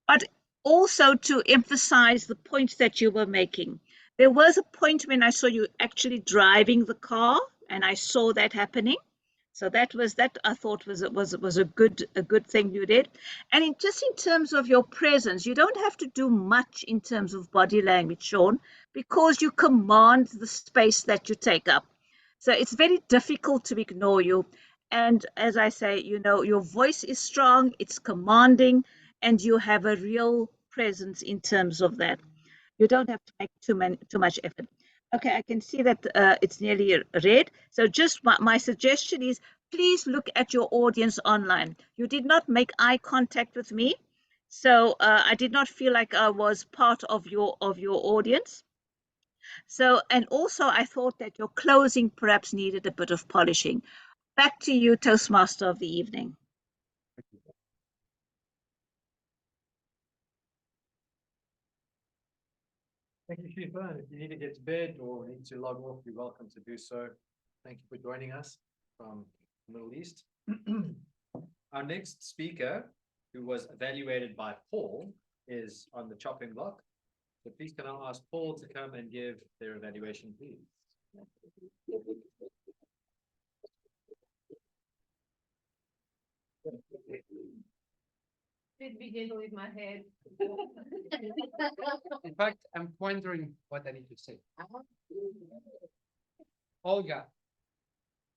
but also to emphasize the point that you were making. There was a point when I saw you actually driving the car, and I saw that happening. So that I thought was a good thing you did. And just in terms of your presence, you don't have to do much in terms of body language, Sean, because you command the space that you take up. So it's very difficult to ignore you. And as I say, your voice is strong, it's commanding, and you have a real presence in terms of that. You don't have to make too much effort. Okay, I can see that it's nearly red. So just my suggestion is, please look at your audience online. You did not make eye contact with me, so I did not feel like I was part of your audience. So, and also I thought that your closing perhaps needed a bit of polishing. Back to you, Toastmaster of the evening. Thank you, Shifa. And if you need to get to bed or need to log off, you're welcome to do so. Thank you for joining us from the Middle East. Our next speaker, who was evaluated by Paul, is on the chopping block. So please can I ask Paul to come and give their evaluation, please. Please be gentle with my head. In fact, I'm wondering what I need to say. Olga,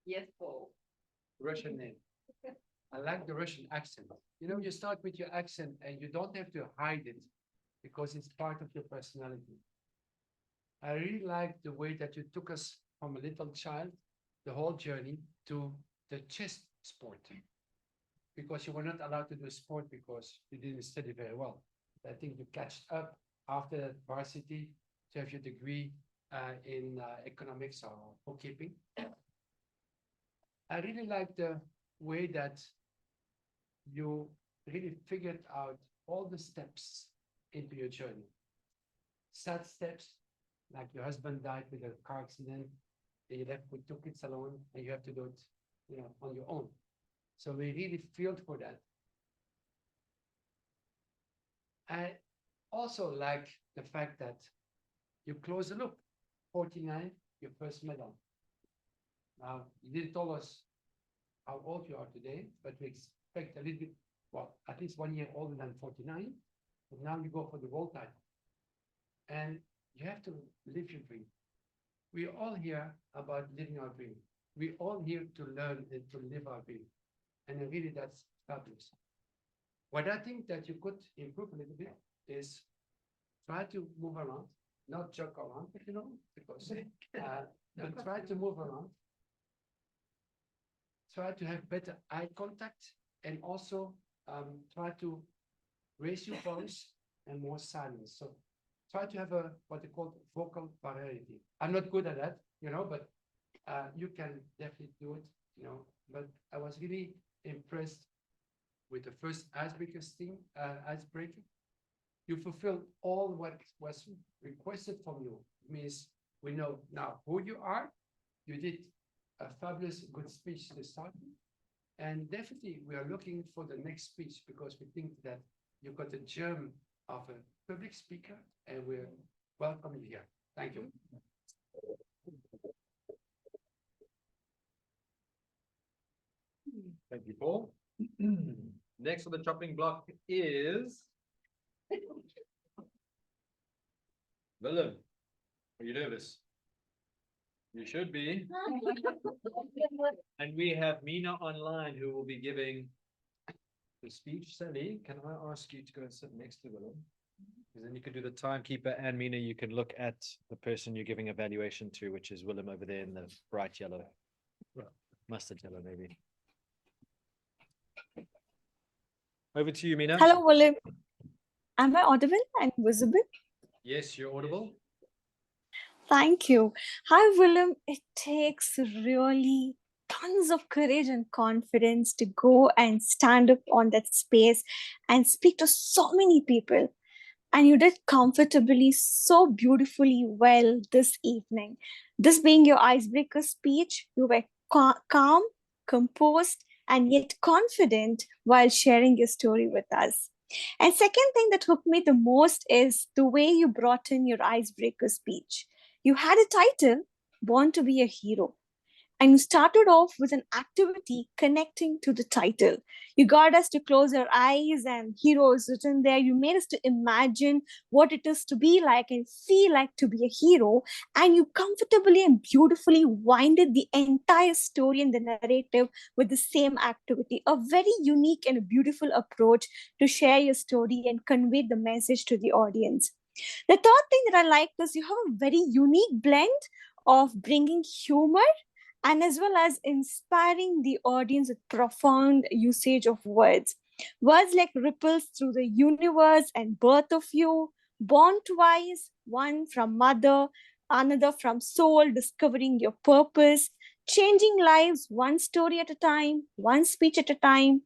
Yes, Paul. Russian name. I like the Russian accent. You know, you start with your accent and you don't have to hide it because it's part of your personality. I really like the way that you took us from a little child, the whole journey to the chess sport. Because you were not allowed to do sport because you didn't study very well. I think you catched up after that varsity to have your degree in economics or bookkeeping. I really like the way that you really figured out all the steps into your journey. Sad steps, like your husband died with a car accident, and you left with 2 kids alone, and you have to do it, you know, on your own. So we really feel for that. I also like the fact that you close the loop. 49, your first medal. Now, you didn't tell us how old you are today, but we expect a little bit, well, at least 1 year older than 49. But now you go for the world title. And you have to live your dream. We're all here about living our dream. We're all here to learn and to live our dream. And really, that's fabulous. What I think that you could improve a little bit is try to move around, not joke around, you know, because but try to move around. Try to have better eye contact and also try to raise your voice and more silence. So try to have a what they call vocal variety. I'm not good at that, you know, but you can definitely do it, you know. But I was really impressed with the first icebreaker. You fulfilled all what was requested from you. It means we know now who you are. You did a fabulous, good speech to start with. And definitely we are looking for the next speech because we think that you've got the germ of a public speaker and we're welcome you here. Thank you. Thank you, Paul. Next on the chopping block is Willem. Are you nervous? You should be. And we have Mina online who will be giving the speech. Sally, can I ask you to go and sit next to Willem? Because then you can do the timekeeper, and Mina, you can look at the person you're giving evaluation to, which is Willem over there in the bright yellow, mustard yellow maybe. Over to you, Mina. Hello, Willem. Am I audible and visible? Yes, you're audible. Thank you. Hi, Willem. It takes really tons of courage and confidence to go and stand up on that space and speak to so many people. And you did comfortably, so beautifully well this evening. This being your icebreaker speech, you were calm, composed, and yet confident while sharing your story with us. And second thing that hooked me the most is the way you brought in your icebreaker speech. You had a title, Born to be a Hero. And you started off with an activity connecting to the title. You got us to close our eyes and hero is written there. You made us to imagine what it is to be like and feel like to be a hero. And you comfortably and beautifully winded the entire story and the narrative with the same activity. A very unique and a beautiful approach to share your story and convey the message to the audience. The third thing that I like is you have a very unique blend of bringing humor and as well as inspiring the audience with profound usage of words. Words like ripples through the universe and birth of you, born twice, one from mother, another from soul, discovering your purpose, changing lives one story at a time, one speech at a time.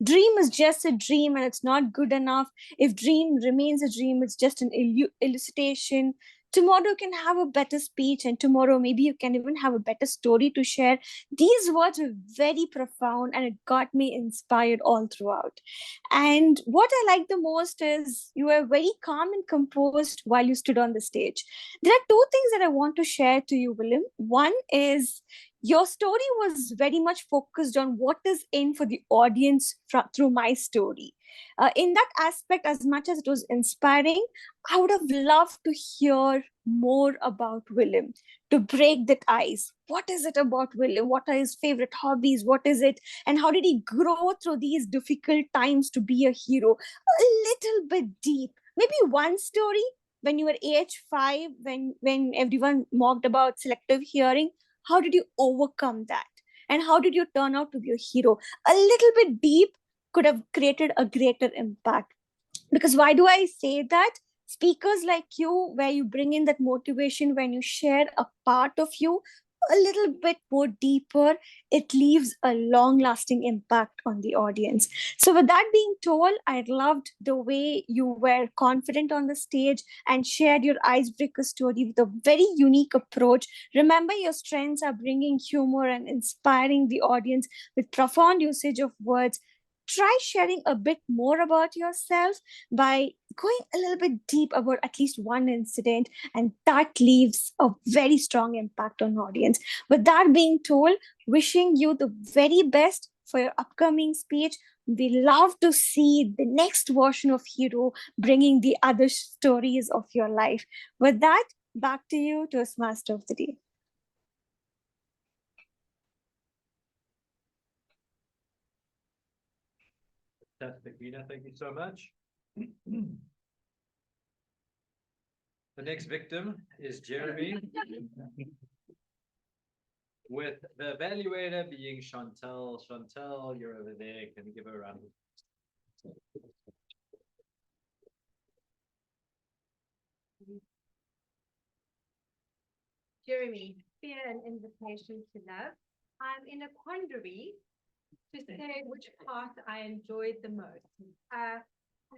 Dream is just a dream and it's not good enough. If dream remains a dream, it's just an elicitation. Tomorrow you can have a better speech and tomorrow maybe you can even have a better story to share. These words were very profound and it got me inspired all throughout. And what I like the most is you were very calm and composed while you stood on the stage. There are two things that I want to share to you, Willem. One is Your story was very much focused on what is in for the audience through my story. In that aspect, as much as it was inspiring, I would have loved to hear more about Willem, to break that ice. What is it about Willem? What are his favorite hobbies? What is it? And how did he grow through these difficult times to be a hero? A little bit deep. Maybe one story when you were age 5, when everyone mocked about selective hearing. How did you overcome that? And how did you turn out to be a hero? A little bit deep could have created a greater impact. Because why do I say that? Speakers like you, where you bring in that motivation, when you share a part of you a little bit more deeper, it leaves a long lasting impact on the audience. So, with that being told, I loved the way you were confident on the stage and shared your icebreaker story with a very unique approach. Remember, your strengths are bringing humor and inspiring the audience with profound usage of words. Try sharing a bit more about yourself by going a little bit deep about at least one incident, and that leaves a very strong impact on audience. With that being told, wishing you the very best for your upcoming speech. We love to see the next version of Hero bringing the other stories of your life. With that, back to you, Toastmaster of the Day. Fantastic, Veena. Thank you so much. The next victim is Jeremy, with the evaluator being Chantal. Chantal, you're over there. Can you give her a round of applause? Jeremy, fear and invitation to love. I'm in a quandary to say which part I enjoyed the most. I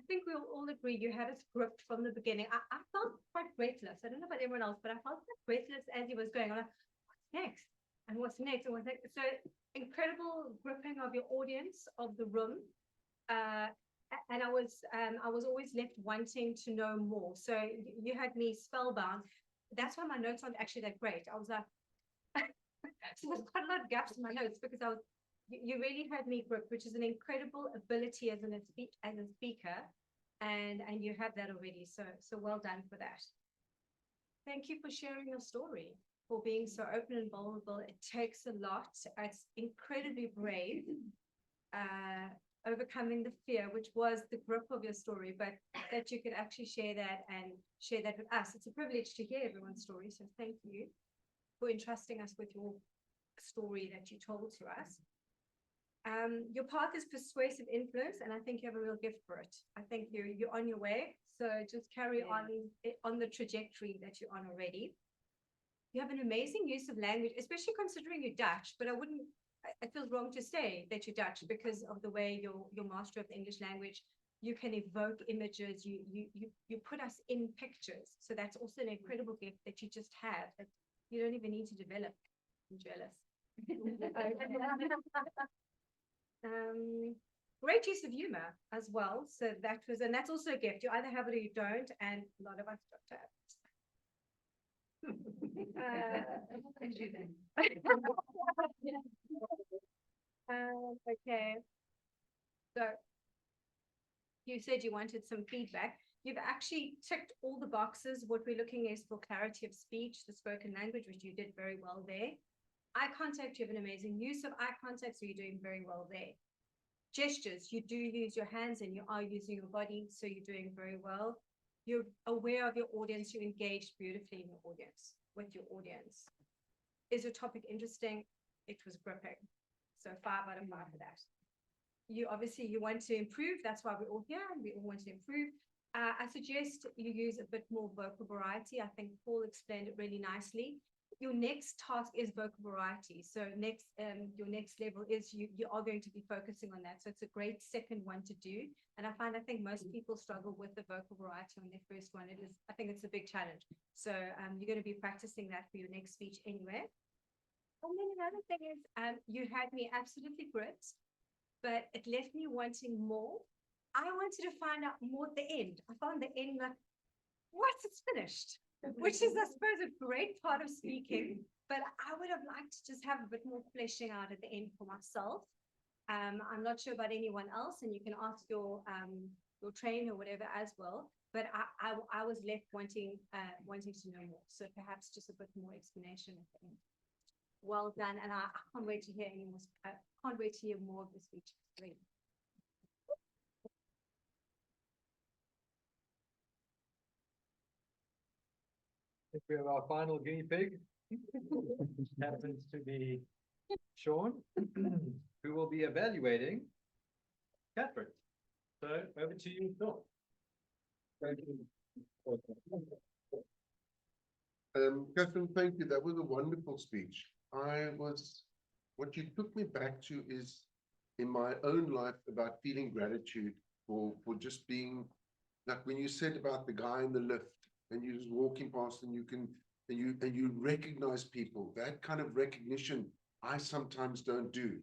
think we'll all agree you had us gripped from the beginning. I felt quite breathless. I don't know about everyone else, but I felt quite breathless as he was going on. Like, what's next? And what's next? And what's next? So incredible gripping of your audience, of the room. And I was always left wanting to know more. So you had me spellbound. That's why my notes aren't actually that great. I was like, so there's quite a lot of gaps in my notes because you really had me gripped, which is an incredible ability as a speaker, and you have that already. So well done for that. Thank you for sharing your story, for being so open and vulnerable. It takes a lot. It's incredibly brave, overcoming the fear, which was the grip of your story, but that you could actually share that with us. It's a privilege to hear everyone's story. So thank you for entrusting us with your story that you told to us. Your path is persuasive influence, and I think you have a real gift for it. I think you're on your way. So just carry on the trajectory that you're on already. You have an amazing use of language, especially considering you're Dutch, but it feels wrong to say that you're Dutch because of the way your mastery of the English language. You can evoke images, you put us in pictures. So that's also an incredible gift that you just have, that you don't even need to develop. I'm jealous. Great use of humor as well. So that's also a gift. You either have it or you don't, and a lot of us don't have it. Okay. So you said you wanted some feedback. You've actually ticked all the boxes. What we're looking is for clarity of speech, the spoken language, which you did very well there. Eye contact, you have an amazing use of eye contact, so you're doing very well there. Gestures, you do use your hands and you are using your body, so you're doing very well. You're aware of your audience, you engaged beautifully in your audience, with your audience. Is your topic interesting? It was gripping. So 5 out of 5 for that. You obviously, you want to improve. That's why we're all here and we all want to improve. I suggest you use a bit more vocal variety. I think Paul explained it really nicely. Your next task is vocal variety. So your next level is you are going to be focusing on that. So it's a great second one to do. And I think most people struggle with the vocal variety on their first one. I think it's a big challenge. So you're going to be practicing that for your next speech anyway. And then another thing is you had me absolutely gripped, but it left me wanting more. I wanted to find out more at the end. I found the end like, what? It's finished. which is, I suppose, a great part of speaking, but I would have liked to just have a bit more fleshing out at the end for myself. I'm not sure about anyone else, and you can ask your trainer or whatever as well, but I was left wanting to know more. So perhaps just a bit more explanation at the end. Well done, and I can't wait to hear any more. I can't wait to hear more of the speech. Great. If we have our final guinea pig, happens to be Sean, who will be evaluating Catherine. So over to you, Sean. Thank you. Catherine, thank you. That was a wonderful speech. What you took me back to is in my own life about feeling gratitude for just being, like when you said about the guy in the lift and you're just walking past and you recognize people, that kind of recognition I sometimes don't do.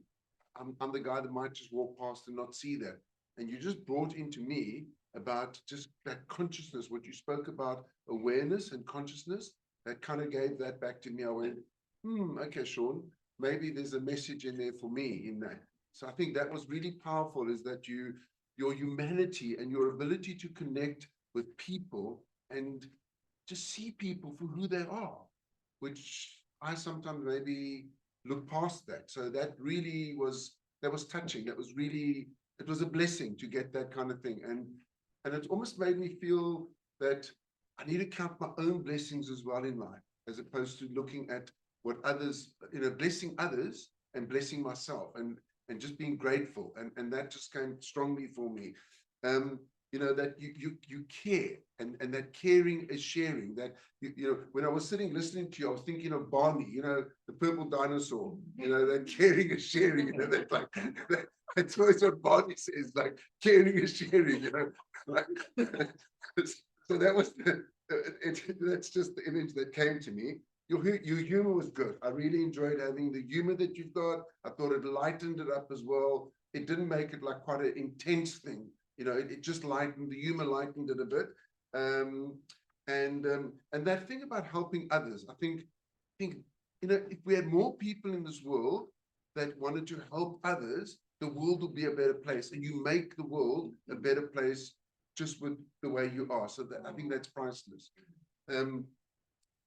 I'm the guy that might just walk past and not see that. And you just brought into me about just that consciousness, what you spoke about, awareness and consciousness, that kind of gave that back to me. I went, okay, Sean, maybe there's a message in there for me in that. So I think that was really powerful, is that your humanity and your ability to connect with people and just see people for who they are, which I sometimes maybe look past that. So that really was touching. That was really, it was a blessing to get that kind of thing. And it almost made me feel that I need to count my own blessings as well in life, as opposed to looking at what others, blessing others and blessing myself and just being grateful. And that just came strongly for me. That you care, and that caring is sharing. That when I was sitting listening to you, I was thinking of Barney, the purple dinosaur, that caring is sharing, that's like that's always what Barney says, like caring is sharing, like so that was that's just the image that came to me. Your humor was good. I really enjoyed having the humor that you've got. I thought it lightened it up as well. It didn't make it like quite an intense thing. It just lightened, the humor lightened it a bit. And that thing about helping others, I think, if we had more people in this world that wanted to help others, the world will be a better place. And you make the world a better place just with the way you are. So that, I think that's priceless.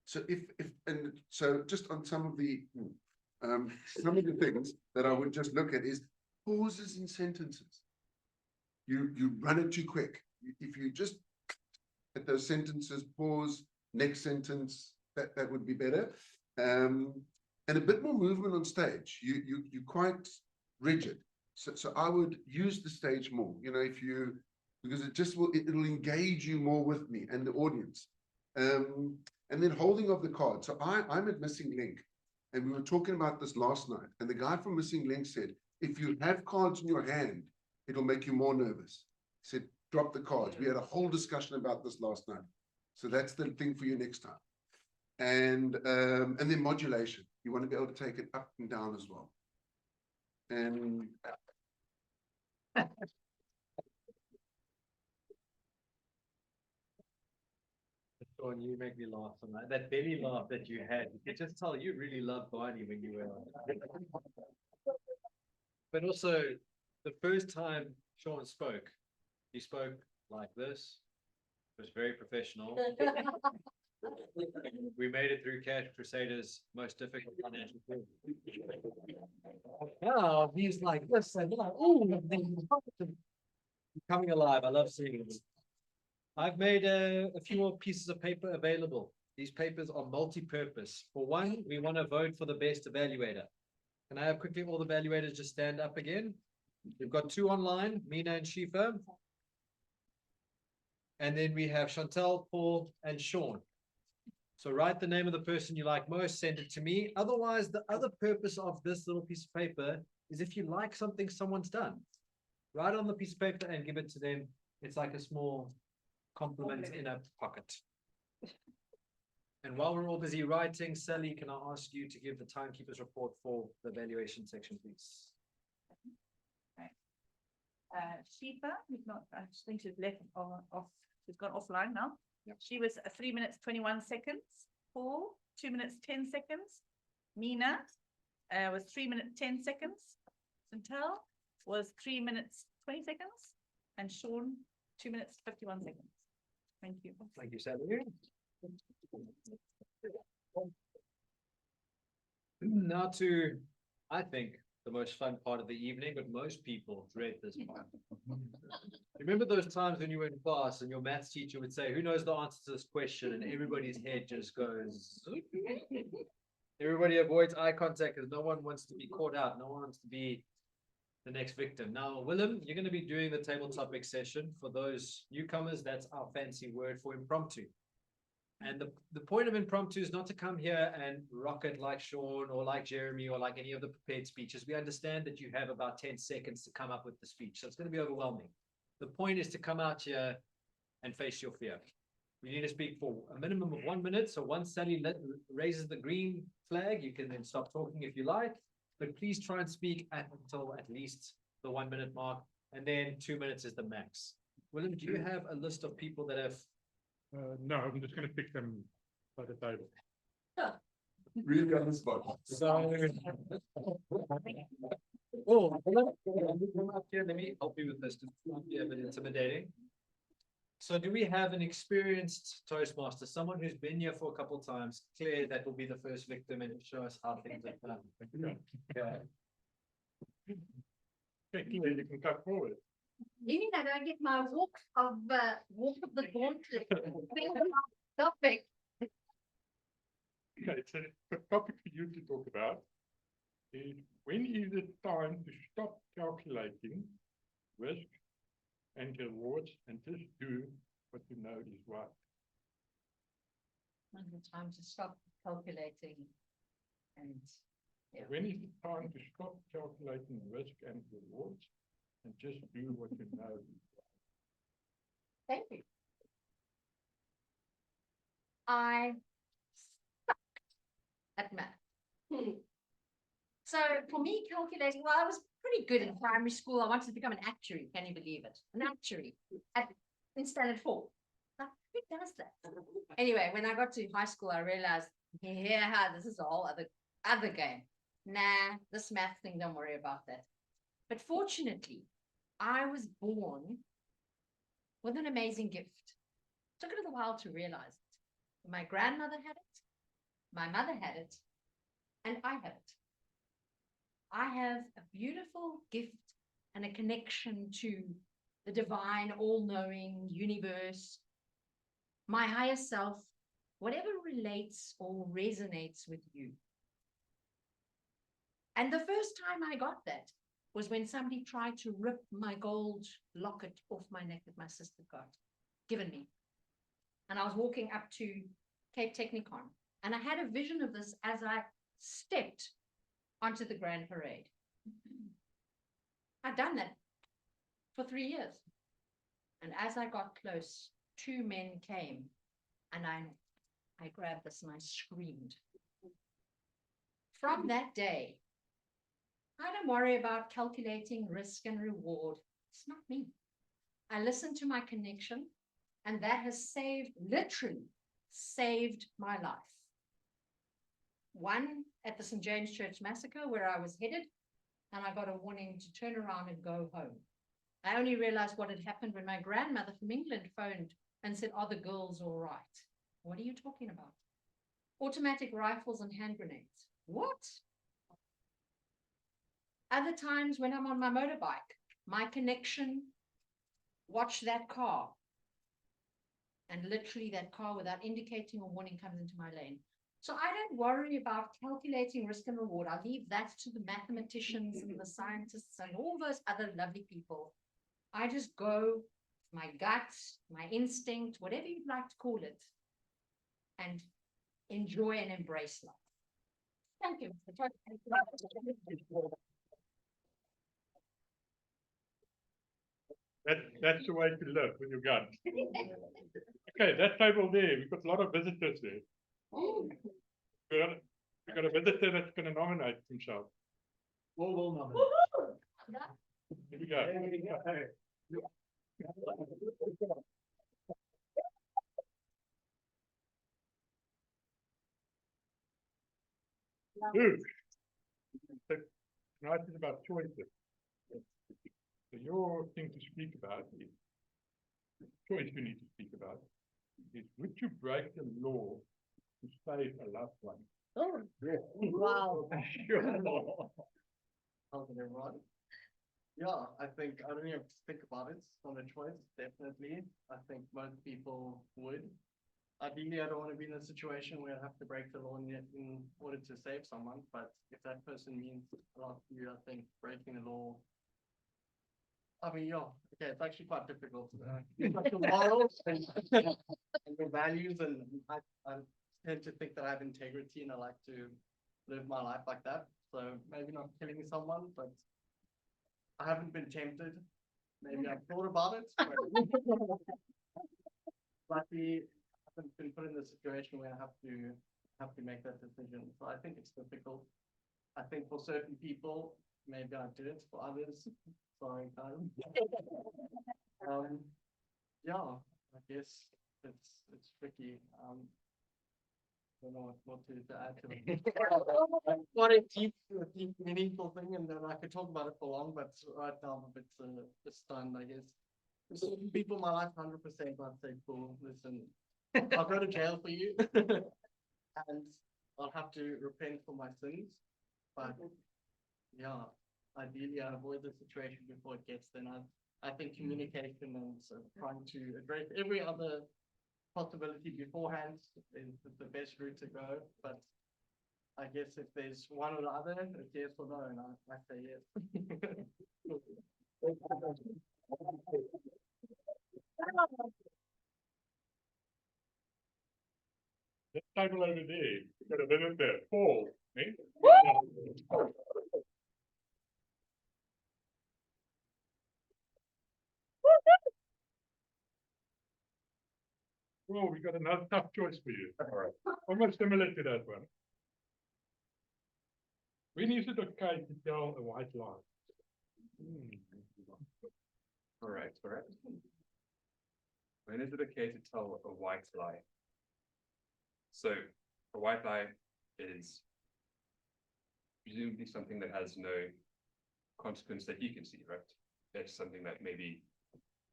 So just on some of the things that I would just look at is pauses in sentences. You run it too quick. If you just at those sentences, pause, next sentence, that would be better. And a bit more movement on stage. You're quite rigid. So I would use the stage more, because it'll engage you more with me and the audience. And then holding of the card. So I'm at Missing Link, and we were talking about this last night, and the guy from Missing Link said, if you have cards in your hand, it'll make you more nervous. He said, drop the cards. We had a whole discussion about this last night. So that's the thing for you next time. And then modulation. You want to be able to take it up and down as well. And Sean, you make me laugh on that belly laugh that you had. You could just tell you really loved Barney when you were on. But also, the first time Sean spoke, he spoke like this. It was very professional. We made it through Cash Crusaders' most difficult financial period. Now he's like this, and like, oh, coming alive. I love seeing it. I've made a few more pieces of paper available. These papers are multi-purpose. For one, we want to vote for the best evaluator. Can I have quickly all the evaluators just stand up again? We've got two online, Mina and Shifa. And then we have Chantal, Paul, and Sean. So write the name of the person you like most, send it to me. Otherwise, the other purpose of this little piece of paper is if you like something someone's done, write on the piece of paper and give it to them. It's like a small compliment in a pocket. And while we're all busy writing, Sally, can I ask you to give the timekeeper's report for the evaluation section, please? Shifa, who's not, I think she's left off, she's gone offline now. She was 3 minutes 21 seconds. Paul, 2 minutes 10 seconds. Mina was 3 minutes 10 seconds. Chantal was 3 minutes 20 seconds. And Sean, 2 minutes 51 seconds. Thank you. Thank you, Sally. Now to, I think, the most fun part of the evening, but most people dread this part. Remember those times when you were in class and your maths teacher would say, who knows the answer to this question? And everybody's head just goes. Everybody avoids eye contact because no one wants to be caught out. No one wants to be the next victim. Now, Willem, you're going to be doing the table topic session. For those newcomers, that's our fancy word for impromptu. And the point of impromptu is not to come here and rock it like Sean or like Jeremy or like any of the prepared speeches. We understand that you have about 10 seconds to come up with the speech, so it's going to be overwhelming. The point is to come out here and face your fear. We need to speak for a minimum of 1 minute. So once Sally raises the green flag, you can then stop talking if you like. But please try and speak until at least the 1 minute mark. And then 2 minutes is the max. Willem, do you have a list of people that have... No, I'm just going to pick them by the table. Really on the spot. So, oh, come up here. Let me help you with this. It's not be a bit intimidating. So do we have an experienced Toastmaster, someone who's been here for a couple of times? Claire, that will be the first victim and show us how things are done. Okay. Okay, Claire, you can come forward. You mean I don't get my walk of the gauntlet? Topic. Okay, so the topic for you to talk about is when is it time to stop calculating risk and rewards and just do what you know is right? When's the time to stop calculating and When is it time to stop calculating risk and rewards and just do what you know is right? Thank you. I sucked at math. So for me, calculating, well, I was pretty good in primary school. I wanted to become an actuary. Can you believe it? An actuary in standard 4. Who does that? Anyway, when I got to high school, I realized, yeah, this is a whole other game. Nah, this math thing, don't worry about that. But fortunately, I was born with an amazing gift. It took a little while to realize it. My grandmother had it, my mother had it, and I have it. I have a beautiful gift and a connection to the divine, all-knowing universe, my higher self, whatever relates or resonates with you. And the first time I got that was when somebody tried to rip my gold locket off my neck that my sister got given me. And I was walking up to Cape Technicon, and I had a vision of this as I stepped onto the Grand Parade. I'd done that for 3 years. And as I got close, 2 men came, and I grabbed this and I screamed. From that day, I don't worry about calculating risk and reward. It's not me. I listen to my connection, and that has literally saved my life. One at the St. James Church massacre, where I was headed, and I got a warning to turn around and go home. I only realized what had happened when my grandmother from England phoned and said, "Are the girls all right?" What are you talking about? Automatic rifles and hand grenades. What? Other times when I'm on my motorbike, my connection, watch that car. And literally that car, without indicating or warning, comes into my lane. So I don't worry about calculating risk and reward. I leave that to the mathematicians and the scientists and all those other lovely people. I just go, my gut, my instinct, whatever you'd like to call it, and enjoy and embrace life. Thank you. That's the way to live with your gut. Okay, that table there, we've got a lot of visitors there. We've got a visitor that's going to nominate himself. We'll nominate. Here we go. choices. So your thing to speak about is, the choice you need to speak about is, would you break the law to save a loved one? Oh, Yeah. wow. Sure. How's everyone? Yeah, I think I don't even have to think about it. It's not a choice, definitely. I think most people would. Ideally, I don't want to be in a situation where I have to break the law in order to save someone, but if that person means a lot to you, I think breaking the law. I mean, yeah, okay, it's actually quite difficult. It's like the morals and the values, and I tend to think that I have integrity and I like to live my life like that. So maybe not killing someone, but I haven't been tempted. Maybe I've thought about it. But I haven't been put in the situation where I have to make that decision. So I think it's difficult. I think for certain people, maybe I did it. For others, sorry, guys. Yeah, I guess it's tricky. I don't know what to add to it. Not a deep, meaningful thing, and then I could talk about it for long, but right now I'm a bit stunned, I guess. So people in my life, 100%, I'd say, cool, listen, I'll go to jail for you, and I'll have to repent for my sins, but yeah, ideally I avoid the situation before it gets there. I think communication and trying to address every other possibility beforehand is the best route to go, but I guess if there's one or the other, it's yes or no, and I say yes. That title over there, you got a minute there, Paul, eh? Oh, we got another tough choice for you. All right. Almost similar to that one. When is it okay to tell a white lie? All right. When is it okay to tell a white lie? So a white lie is presumably something that has no consequence that you can see, right? It's something that maybe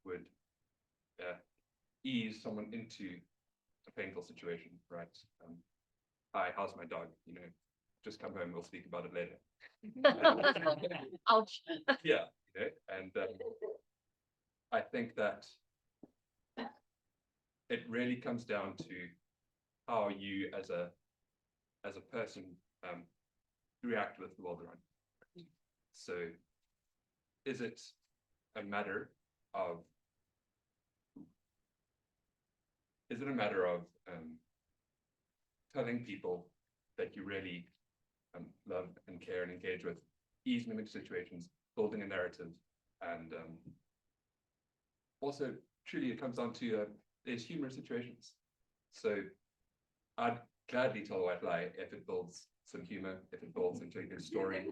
would ease someone into a painful situation, right? Hi, how's my dog? You know, just come home, we'll speak about it later. Ouch. Yeah, you know, and I think that it really comes down to how you as a person react with the world around you. So is it a matter of telling people that you really love and care and engage with, easing them into situations, building a narrative, and also truly it comes down to there's humorous situations. So I'd gladly tell a white lie if it builds some humor, if it builds into a good story,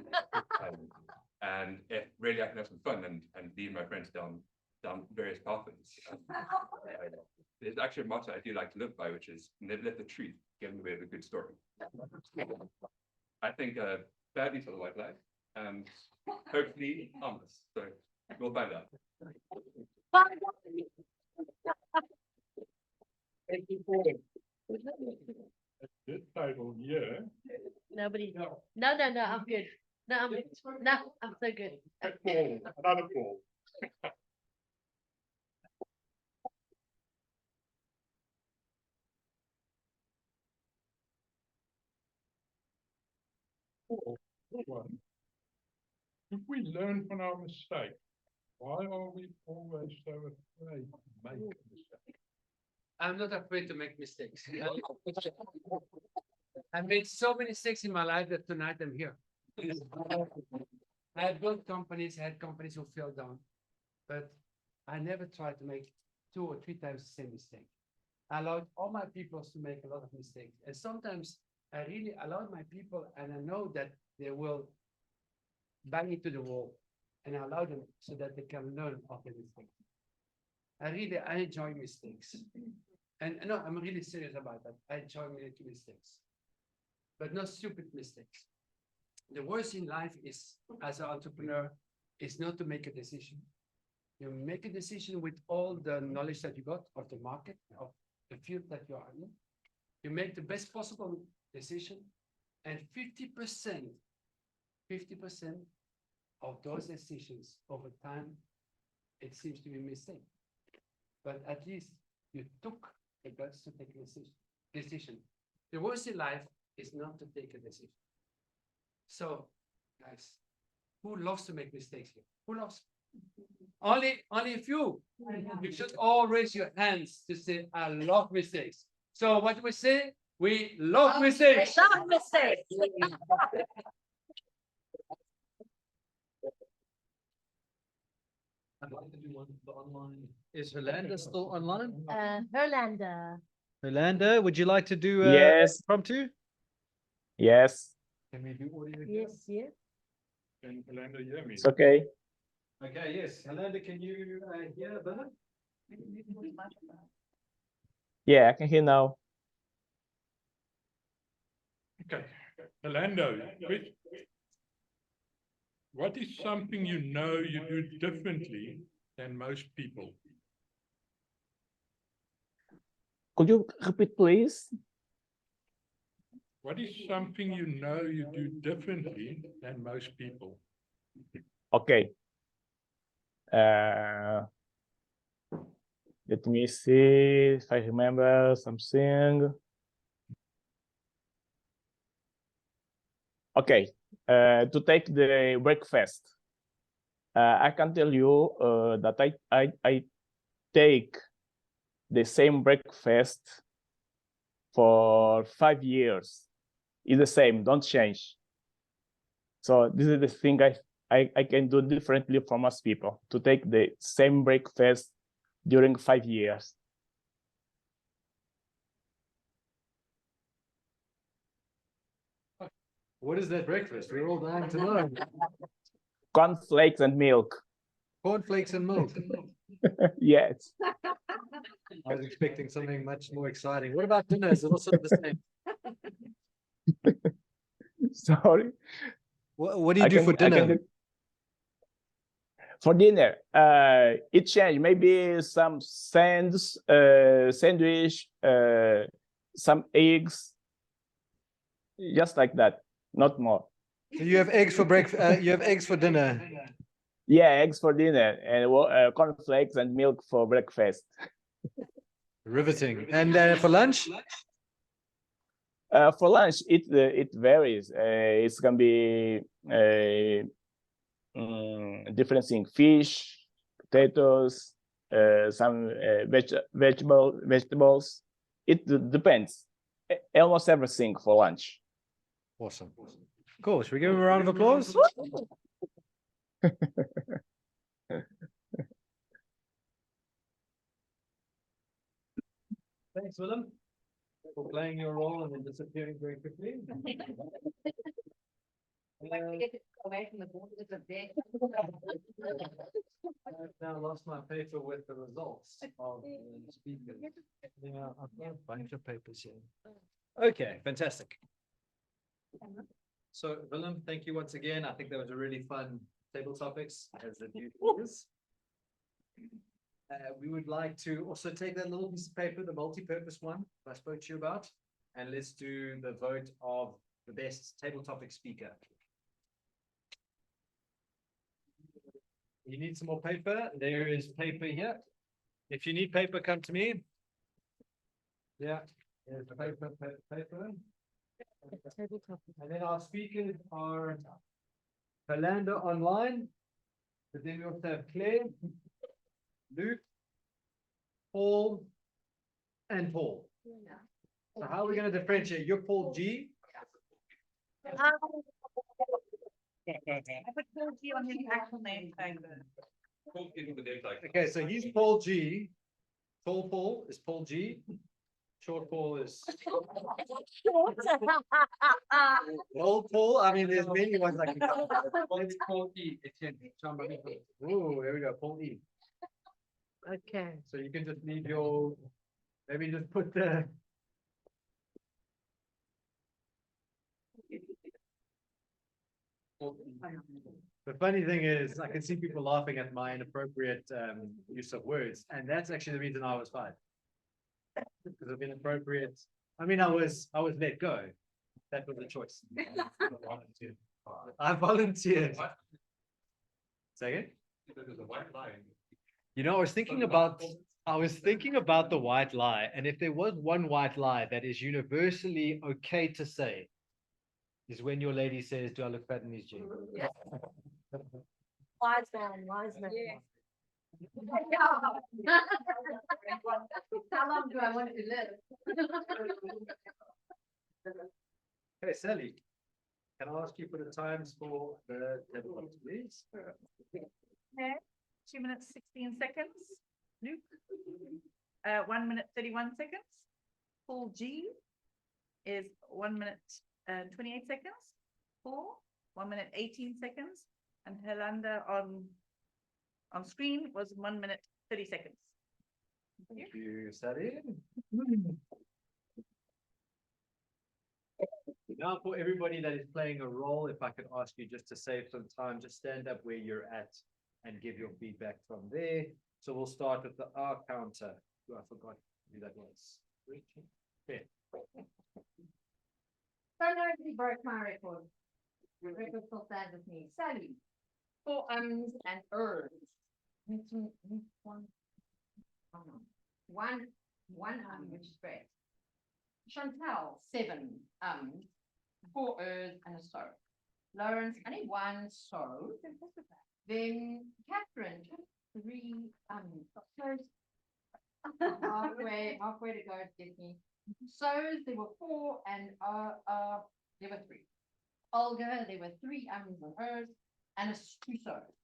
and if really I can have some fun and lead my friends down various pathways. There's actually a motto I do like to live by, which is never let the truth get in the way of a good story. I think badly tell a white lie, and hopefully harmless. So we'll find out. Thank you for this title here. Nobody. No, I'm good. No, I'm so good. Paul, another Paul. If we learn from our mistake, why are we always so afraid to make a mistake? I'm not afraid to make mistakes. I made so many mistakes in my life that tonight I'm here. I had built companies, I had companies who fell down, but I never tried to make 2 or 3 times the same mistake. I allowed all my people to make a lot of mistakes. And sometimes I really allowed my people, and I know that they will bang into the wall, and I allow them so that they can learn of the mistake. I enjoy mistakes. And no, I'm really serious about that. I enjoy making mistakes, but not stupid mistakes. The worst in life is, as an entrepreneur, is not to make a decision. You make a decision with all the knowledge that you got of the market, of the field that you are in. You make the best possible decision, and 50% of those decisions over time, it seems to be a mistake. But at least you took the guts to take a decision. The worst in life is not to take a decision. So, guys, who loves to make mistakes here? Who loves? Only a few. You should all raise your hands to say, I love mistakes. So what do we say? We love mistakes. Love mistakes. I'd like to do one for online. Is Herlanda still online? Herlanda. Herlanda, would you like to do Yes. impromptu? Yes, Can we do audio? Yes, yes. Can Orlando hear me? it's okay. Okay, yes. Herlanda, can you hear Bernard? Yeah, I can hear now. Okay, Orlando, what is something you know you do differently than most people? Could you repeat, please? What is something you know you do differently than most people? Okay. Let me see if I remember something. Okay. To take the breakfast, I can tell you that I take the same breakfast for 5 years. It's the same, don't change. So this is the thing I can do differently from most people, to take the same breakfast during 5 years. What is that breakfast? We're all dying to know. Cornflakes and milk. Cornflakes and milk. Yes. I was expecting something much more exciting. What about dinner? Is it also the same? Sorry. What do you do for dinner? For dinner, it changed. Maybe some sandwich, some eggs, just like that, not more. So you have eggs for breakfast. You have eggs for dinner. Yeah, eggs for dinner and cornflakes and milk for breakfast. Riveting. And for lunch? For lunch, it varies. It's gonna be different thing: fish, potatoes, some vegetables. It depends. Almost everything for lunch. Awesome. Cool. Should we give him a round of applause? Thanks, Willem, for playing your role and then disappearing very quickly. I've now lost my paper with the results of the speakers. Yeah, I've got a bunch of papers here. Okay, fantastic. So, Willem, thank you once again. I think that was a really fun table topics, as it usually is. We would like to also take that little piece of paper, the multi-purpose one I spoke to you about, and let's do the vote of the best table topic speaker. You need some more paper. There is paper here. If you need paper, come to me. Yeah, there's paper. And then our speakers are Orlando online, but then we also have Claire, Luke, Paul, and Paul. So how are we going to differentiate? You're Paul G. I put Paul G on his actual name tag. Okay, so he's Paul G. Tall Paul is Paul G. Short Paul is old Paul. I mean, there's many ones I can call. It's Paul E. Oh, here we go, Paul E. Okay. So you can just leave your, maybe just put the. The funny thing is, I can see people laughing at my inappropriate use of words, and that's actually the reason I was fired. Because of inappropriate, I mean, I was let go. That was a choice. I volunteered. Say it. You know, I was thinking about the white lie, and if there was one white lie that is universally okay to say, is when your lady says, "Do I look fat in these jeans?" Wise man, wise man. How long do I want to live? Hey, Sally, can I ask you for the times for the deadlines, please? Okay, 2 minutes, 16 seconds. Luke. 1 minute, 31 seconds. Paul G is 1 minute, 28 seconds. Paul, 1 minute, 18 seconds. And Helanda on screen was 1 minute, 30 seconds. Thank you, Sally. Now, for everybody that is playing a role, if I could ask you just to save some time, just stand up where you're at and give your feedback from there. So we'll start with the R counter. Oh, I forgot who that was. Okay. So nobody broke my record. Your record still stands with me. Sally, 4 ums and ers. One which is great. Chantal, 7 ums, 4 ers and a so. Lawrence, only 1 so. Then Catherine, 3 halfway to go to get me. So's there were 4 and there were 3. Olga, there were 3 ums and ers and a 2 so's.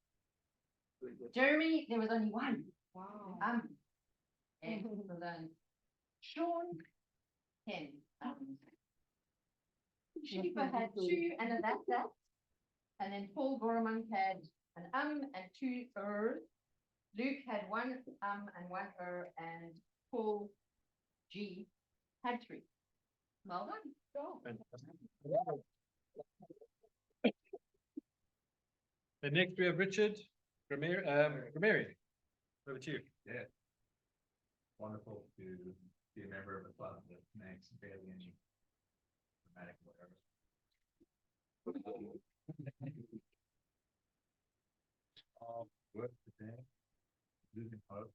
Jeremy, there was only 1. Wow. Excellent. Sean, 10 ums. Shiva had 2 and a that. And then Paul Gorman had an and 2 ers. Luke had 1 and 1 and Paul G had 3. Well done. And next we have Richard Grameri. Over to you. Yeah. Wonderful to be a member of a club that makes barely any dramatic whatever. Work today, losing hope.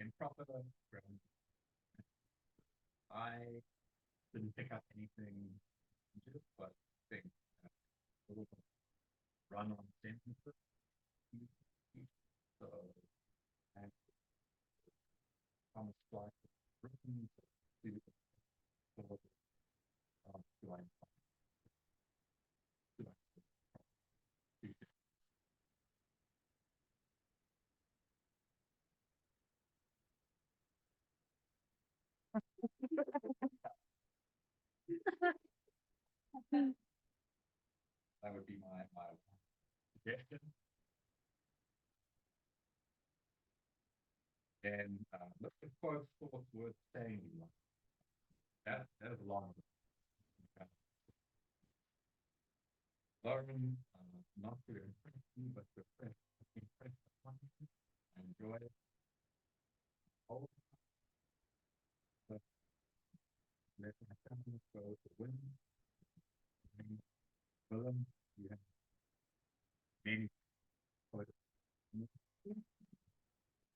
Improper ground. I didn't pick up anything, but I think a little run on sentences. So, and Thomas Clark written that would be my suggestion. And look at quotes worth saying. That is a long one. Lauren, not for your impression, but for impression. Enjoy it. Oh. Let my family go to win. Willem, you have many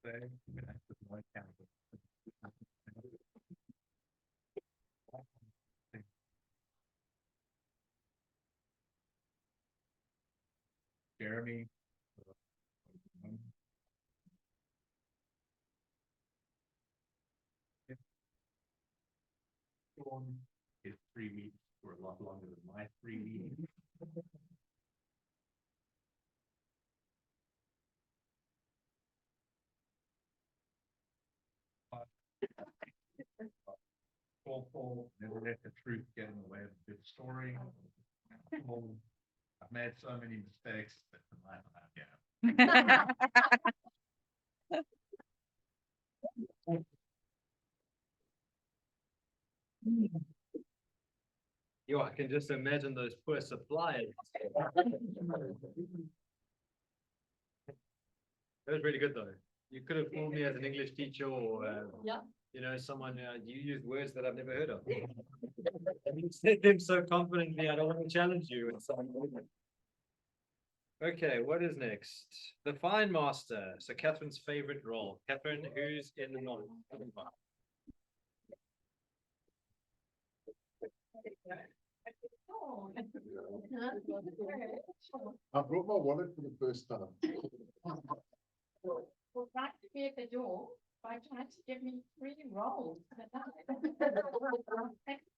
say, you can access my calendar. Jeremy. His 3 weeks were a lot longer than my 3 weeks. Paul, never let the truth get in the way of a good story. I've made so many mistakes that tonight, yeah, Yo, I can just imagine those poor suppliers. That was really good though. You could have fooled me as an English teacher or, you know, someone, you used words that I've never heard of. You said them so confidently, I don't want to challenge you. Okay, what is next? The Fine Master. So Catherine's favorite role. Catherine, who's in the north? I brought my wallet for the first time. Well, right to be at the door by trying to give me 3 rolls. Thanks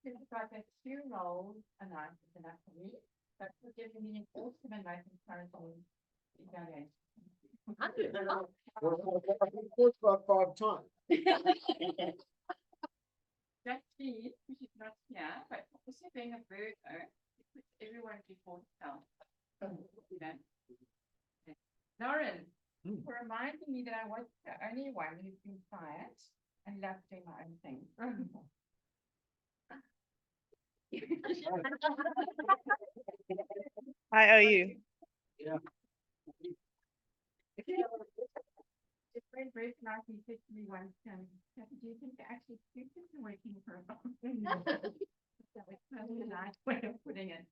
to the fact that 2 rolls a night is enough for me, but for giving me an awesome and nice encouragement evaluation. Well, about 5 times. That means we should not here, but also being a Virgo, it puts everyone before itself. You know? Lauren, for reminding me that I was the only one who's been quiet and loved doing my own thing. I owe you. Yeah. A friend recognized me, said to me once, do you think they're actually stupid and working for a bomb? That was totally a nice way of putting it.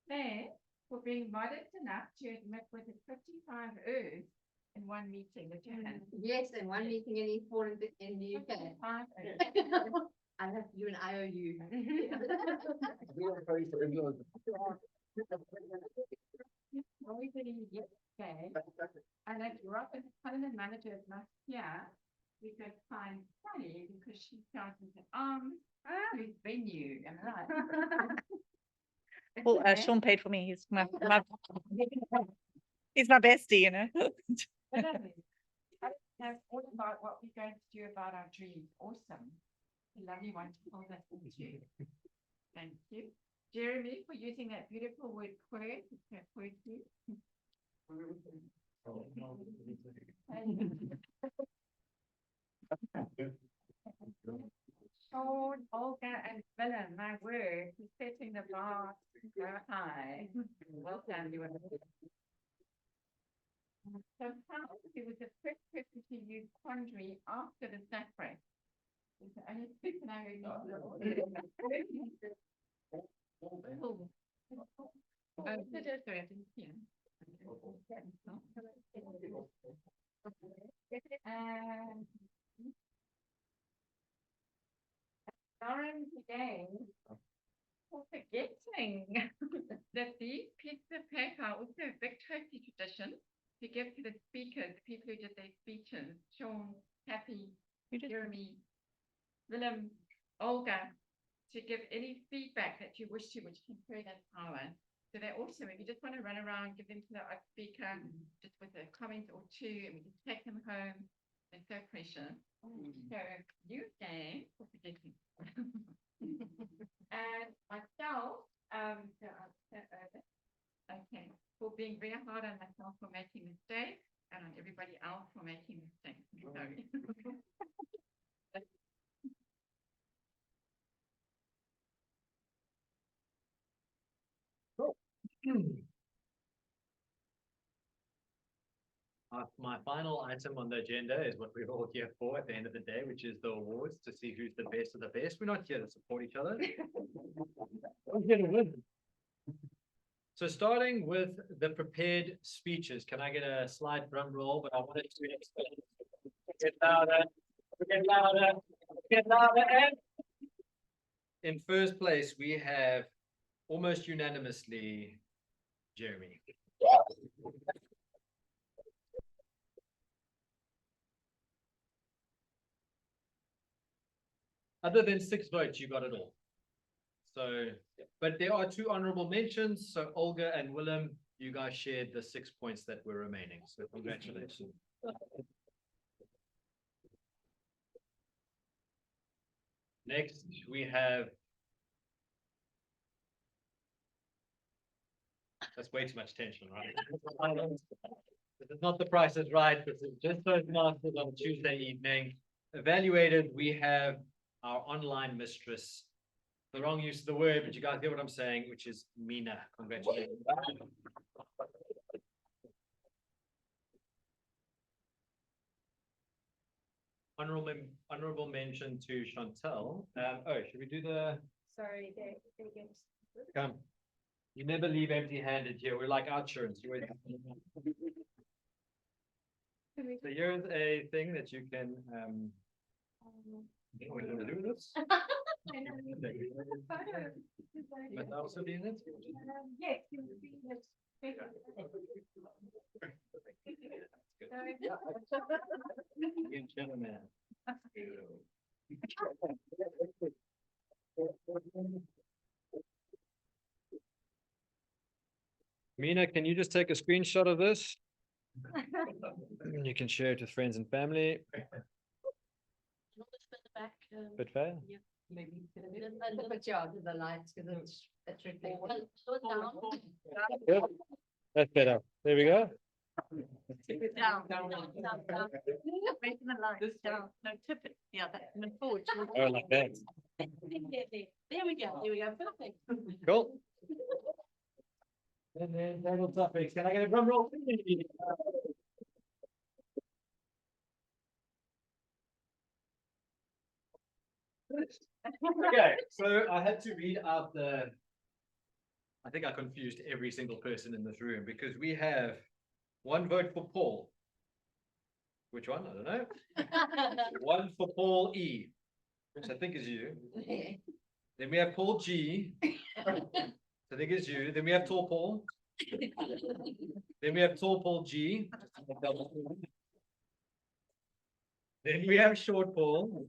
There, for being modest enough to admit with a 55 E's in one meeting that you had. Yes, in one meeting in the UK. 55 E's. I have you and I owe you. And I grew up as a Cullinan manager of last year. We could find Sally because she started with whose venue and Well, Sean paid for me. He's my he's my bestie, you know. But lovely. I know all about what we're going to do about our dreams. Awesome. A lovely one to hold that into. Thank you. Jeremy, for using that beautiful word quirk. Sean, Olga, and Willem, my word, for setting the bar so high. Well done, you. So how it was the first person to use quandary after the snack break. It's the only person I Lauren again for forgetting that these pieces of paper are also a big Turkey tradition to give to the speakers, the people who did their speeches, Sean, Kathy, Jeremy, Willem, Olga, to give any feedback that you wish to, which can carry that power. So they're awesome. If you just want to run around, give them to the speaker, just with a comment or two, and we just take them home. They're so precious. So you again for forgetting. And myself, okay, for being very hard on myself for making mistakes and on everybody else for making mistakes. Sorry. My final item on the agenda is what we're all here for at the end of the day, which is the awards to see who's the best of the best. We're not here to support each other. We're here to win. So starting with the prepared speeches, can I get a slide drum roll? But I wanted to get louder, get louder, get louder. And in first place, we have almost unanimously Jeremy. Other than 6 votes, you got it all. So, but there are 2 honorable mentions. So Olga and Willem, you guys shared the 6 points that were remaining. So congratulations. Next, we have. That's way too much tension, right? This is not the Price is Right. This is just Toastmasters on Tuesday evening. Evaluated, we have our online mistress. The wrong use of the word, but you guys get what I'm saying, which is Mina. Congratulations. Honorable mention to Chantel. Oh, should we do the? Sorry, they get. Come. You never leave empty-handed here. We're like insurance. You always. So here's a thing that you can. What do you do with this? Must also be in it? Yes, you will be in it. You gentleman. Mina, can you just take a screenshot of this? You can share it with friends and family. Bit fair? Maybe. But yeah, to the lights, because it's reflecting. Good. That's better. There we go. Down, down, down. Making the lights down. No, tip it. Yeah, that, and then forward. Oh, like that. There we go, there we go, perfect. Cool. And then table topics. Can I get a drum roll? Okay, so I had to read out I think I confused every single person in this room because we have one vote for Paul. Which one? I don't know. One for Paul E, which I think is you. Then we have Paul G, which I think is you. Then we have Tall Paul. Then we have Tall Paul G. Then we have Short Paul.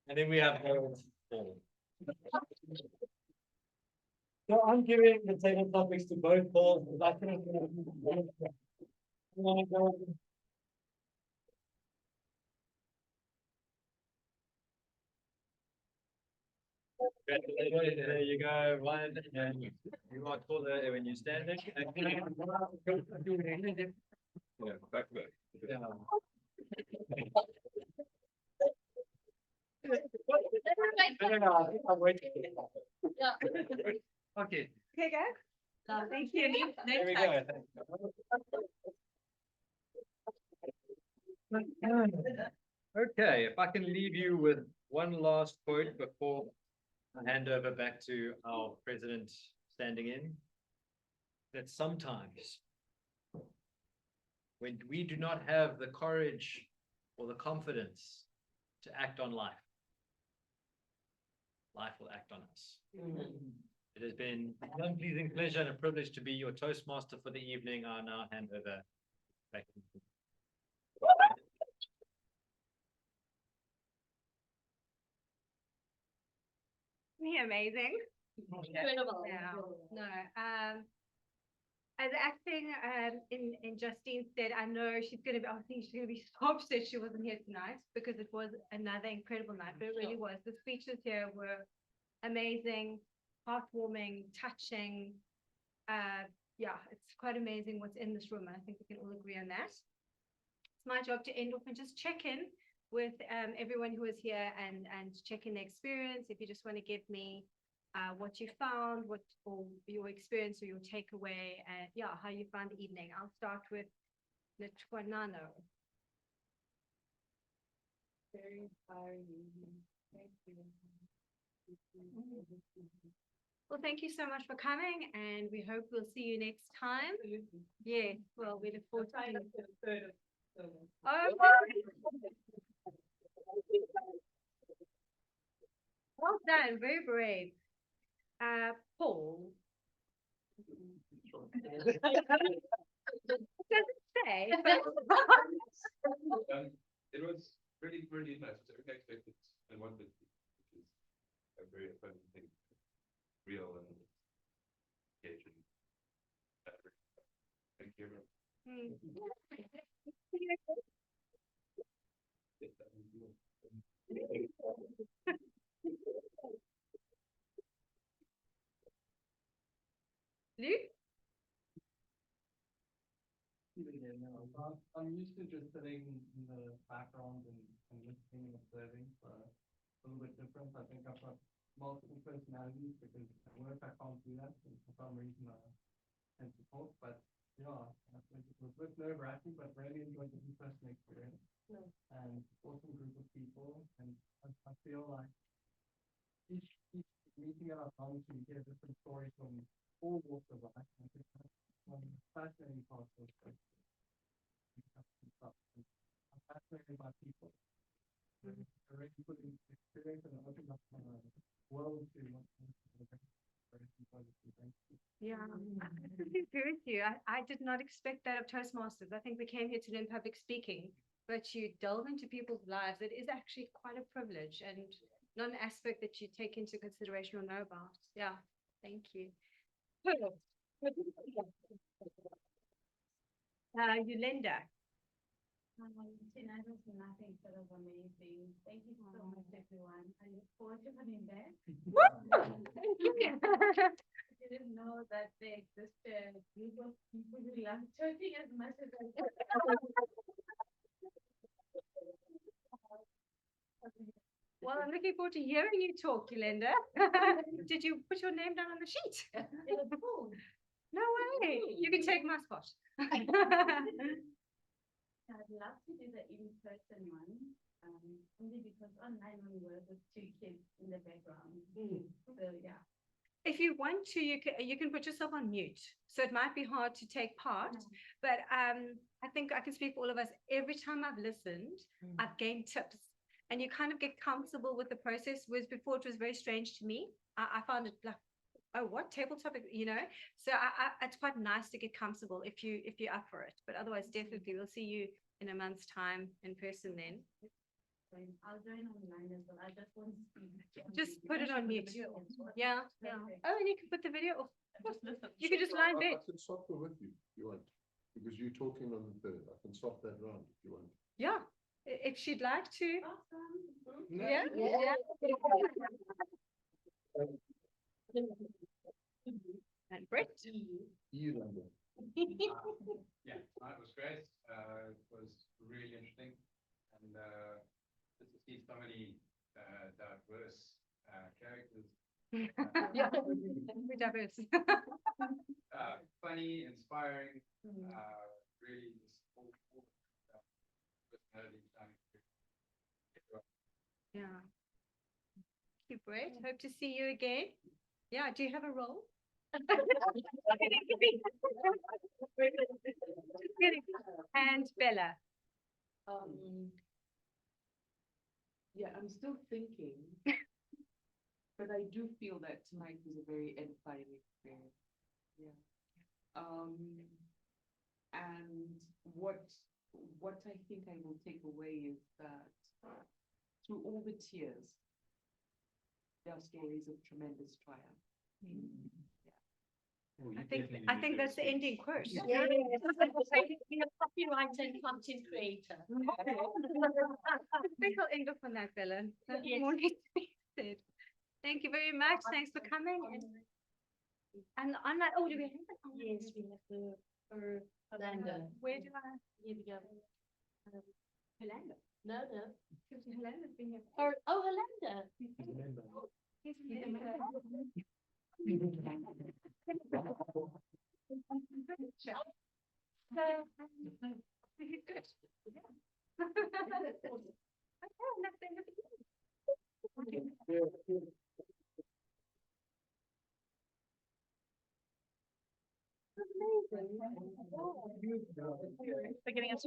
And then we have Harold Paul. So I'm giving the table topics to both Pauls. There you go. One, and you are taller when you're standing. Yeah, back to back. Yeah. No, I think I'm waiting. Okay. Okay, guys. Thank you. There we go. Okay, if I can leave you with one last quote before I hand over back to our president standing in, that sometimes when we do not have the courage or the confidence to act on life, life will act on us. It has been an unpleasing pleasure and a privilege to be your Toastmaster for the evening. I now hand over back to you. Amazing. Incredible. Yeah. No. As acting in Justine's stead, I know she's gonna be. I think she's gonna be so upset she wasn't here tonight because it was another incredible night. But it really was. The speeches here were amazing, heartwarming, touching. Yeah, it's quite amazing what's in this room, and I think we can all agree on that. It's my job to end off and just check in with everyone who is here and check in the experience. If you just want to give me what you found, or your experience or your takeaway, and yeah, how you found the evening. I'll start with Letwanano. Very inspiring evening. Thank you. Well, thank you so much for coming, and we hope we'll see you next time. Yeah, well, we look forward to seeing you. Oh, well done, very brave. Paul. Doesn't say. It was really, really nice. It was unexpected and wanted, which is a very fun thing, real and engaging. Thank you. Luke? I'm used to just sitting in the background and listening and observing, so a little bit different. I think I've got multiple personalities because at work I can't do that, and for some reason I tend to talk, but yeah, I think it was a bit nerve-wracking, but really enjoyed the in-person experience. And awesome group of people, and I feel like each meeting that I've gone to, you get a different story from all walks of life. I think that's one of the fascinating parts of it. I'm fascinated by people. Already putting experience and opening up my world to what Yeah, I completely agree with you. I did not expect that of Toastmasters. I think we came here to learn public speaking, but you delve into people's lives. It is actually quite a privilege and not an aspect that you take into consideration or know about. Yeah, thank you. Yolanda. Tonight was nothing sort of amazing. Thank you so much, everyone. I look forward to coming back. Thank you. I didn't know that there existed a group of people who love talking as much as I do. Well, I'm looking forward to hearing you talk, Yolanda. Did you put your name down on the sheet? It was cool. No way. You can take my spot. I'd love to do the in-person one, only because online we work with 2 kids in the background. So yeah. If you want to, you can put yourself on mute. So it might be hard to take part, but I think I can speak for all of us. Every time I've listened, I've gained tips, and you kind of get comfortable with the process. Whereas before it was very strange to me. I found it like, oh, what tabletop, you know? So it's quite nice to get comfortable if you're up for it. But otherwise, definitely we'll see you in a month's time in person then. I'll join online as well. I just want to see. Just put it on mute. Yeah, yeah. Oh, and you can put the video off. You can just lie in bed. I can stop it with you if you want, because you're talking on the 3rd. I can stop that round if you want. Yeah, if she'd like to. Awesome. Yeah. And Brett. You London. Yeah, it was great. It was really interesting, and just to see so many diverse characters. Yeah, we're diverse. Funny, inspiring, really just all personalities. Yeah. Thank you, Brett. Hope to see you again. Yeah, do you have a role? And Bella. Yeah, I'm still thinking, but I do feel that tonight was a very edifying experience. Yeah. And what I think I will take away is that through all the tears, there are stories of tremendous triumph. I think that's the ending quote. Yeah. Copywriter and content creator. I think I'll end up on that, Bella. That's more needs to be said. Thank you very much. Thanks for coming. And I'm like, oh, do we have it? Yes, we have for Orlando. Where do I? Here we go. Orlando. No. Orlando's been here. Oh, Orlando. He's Beginning of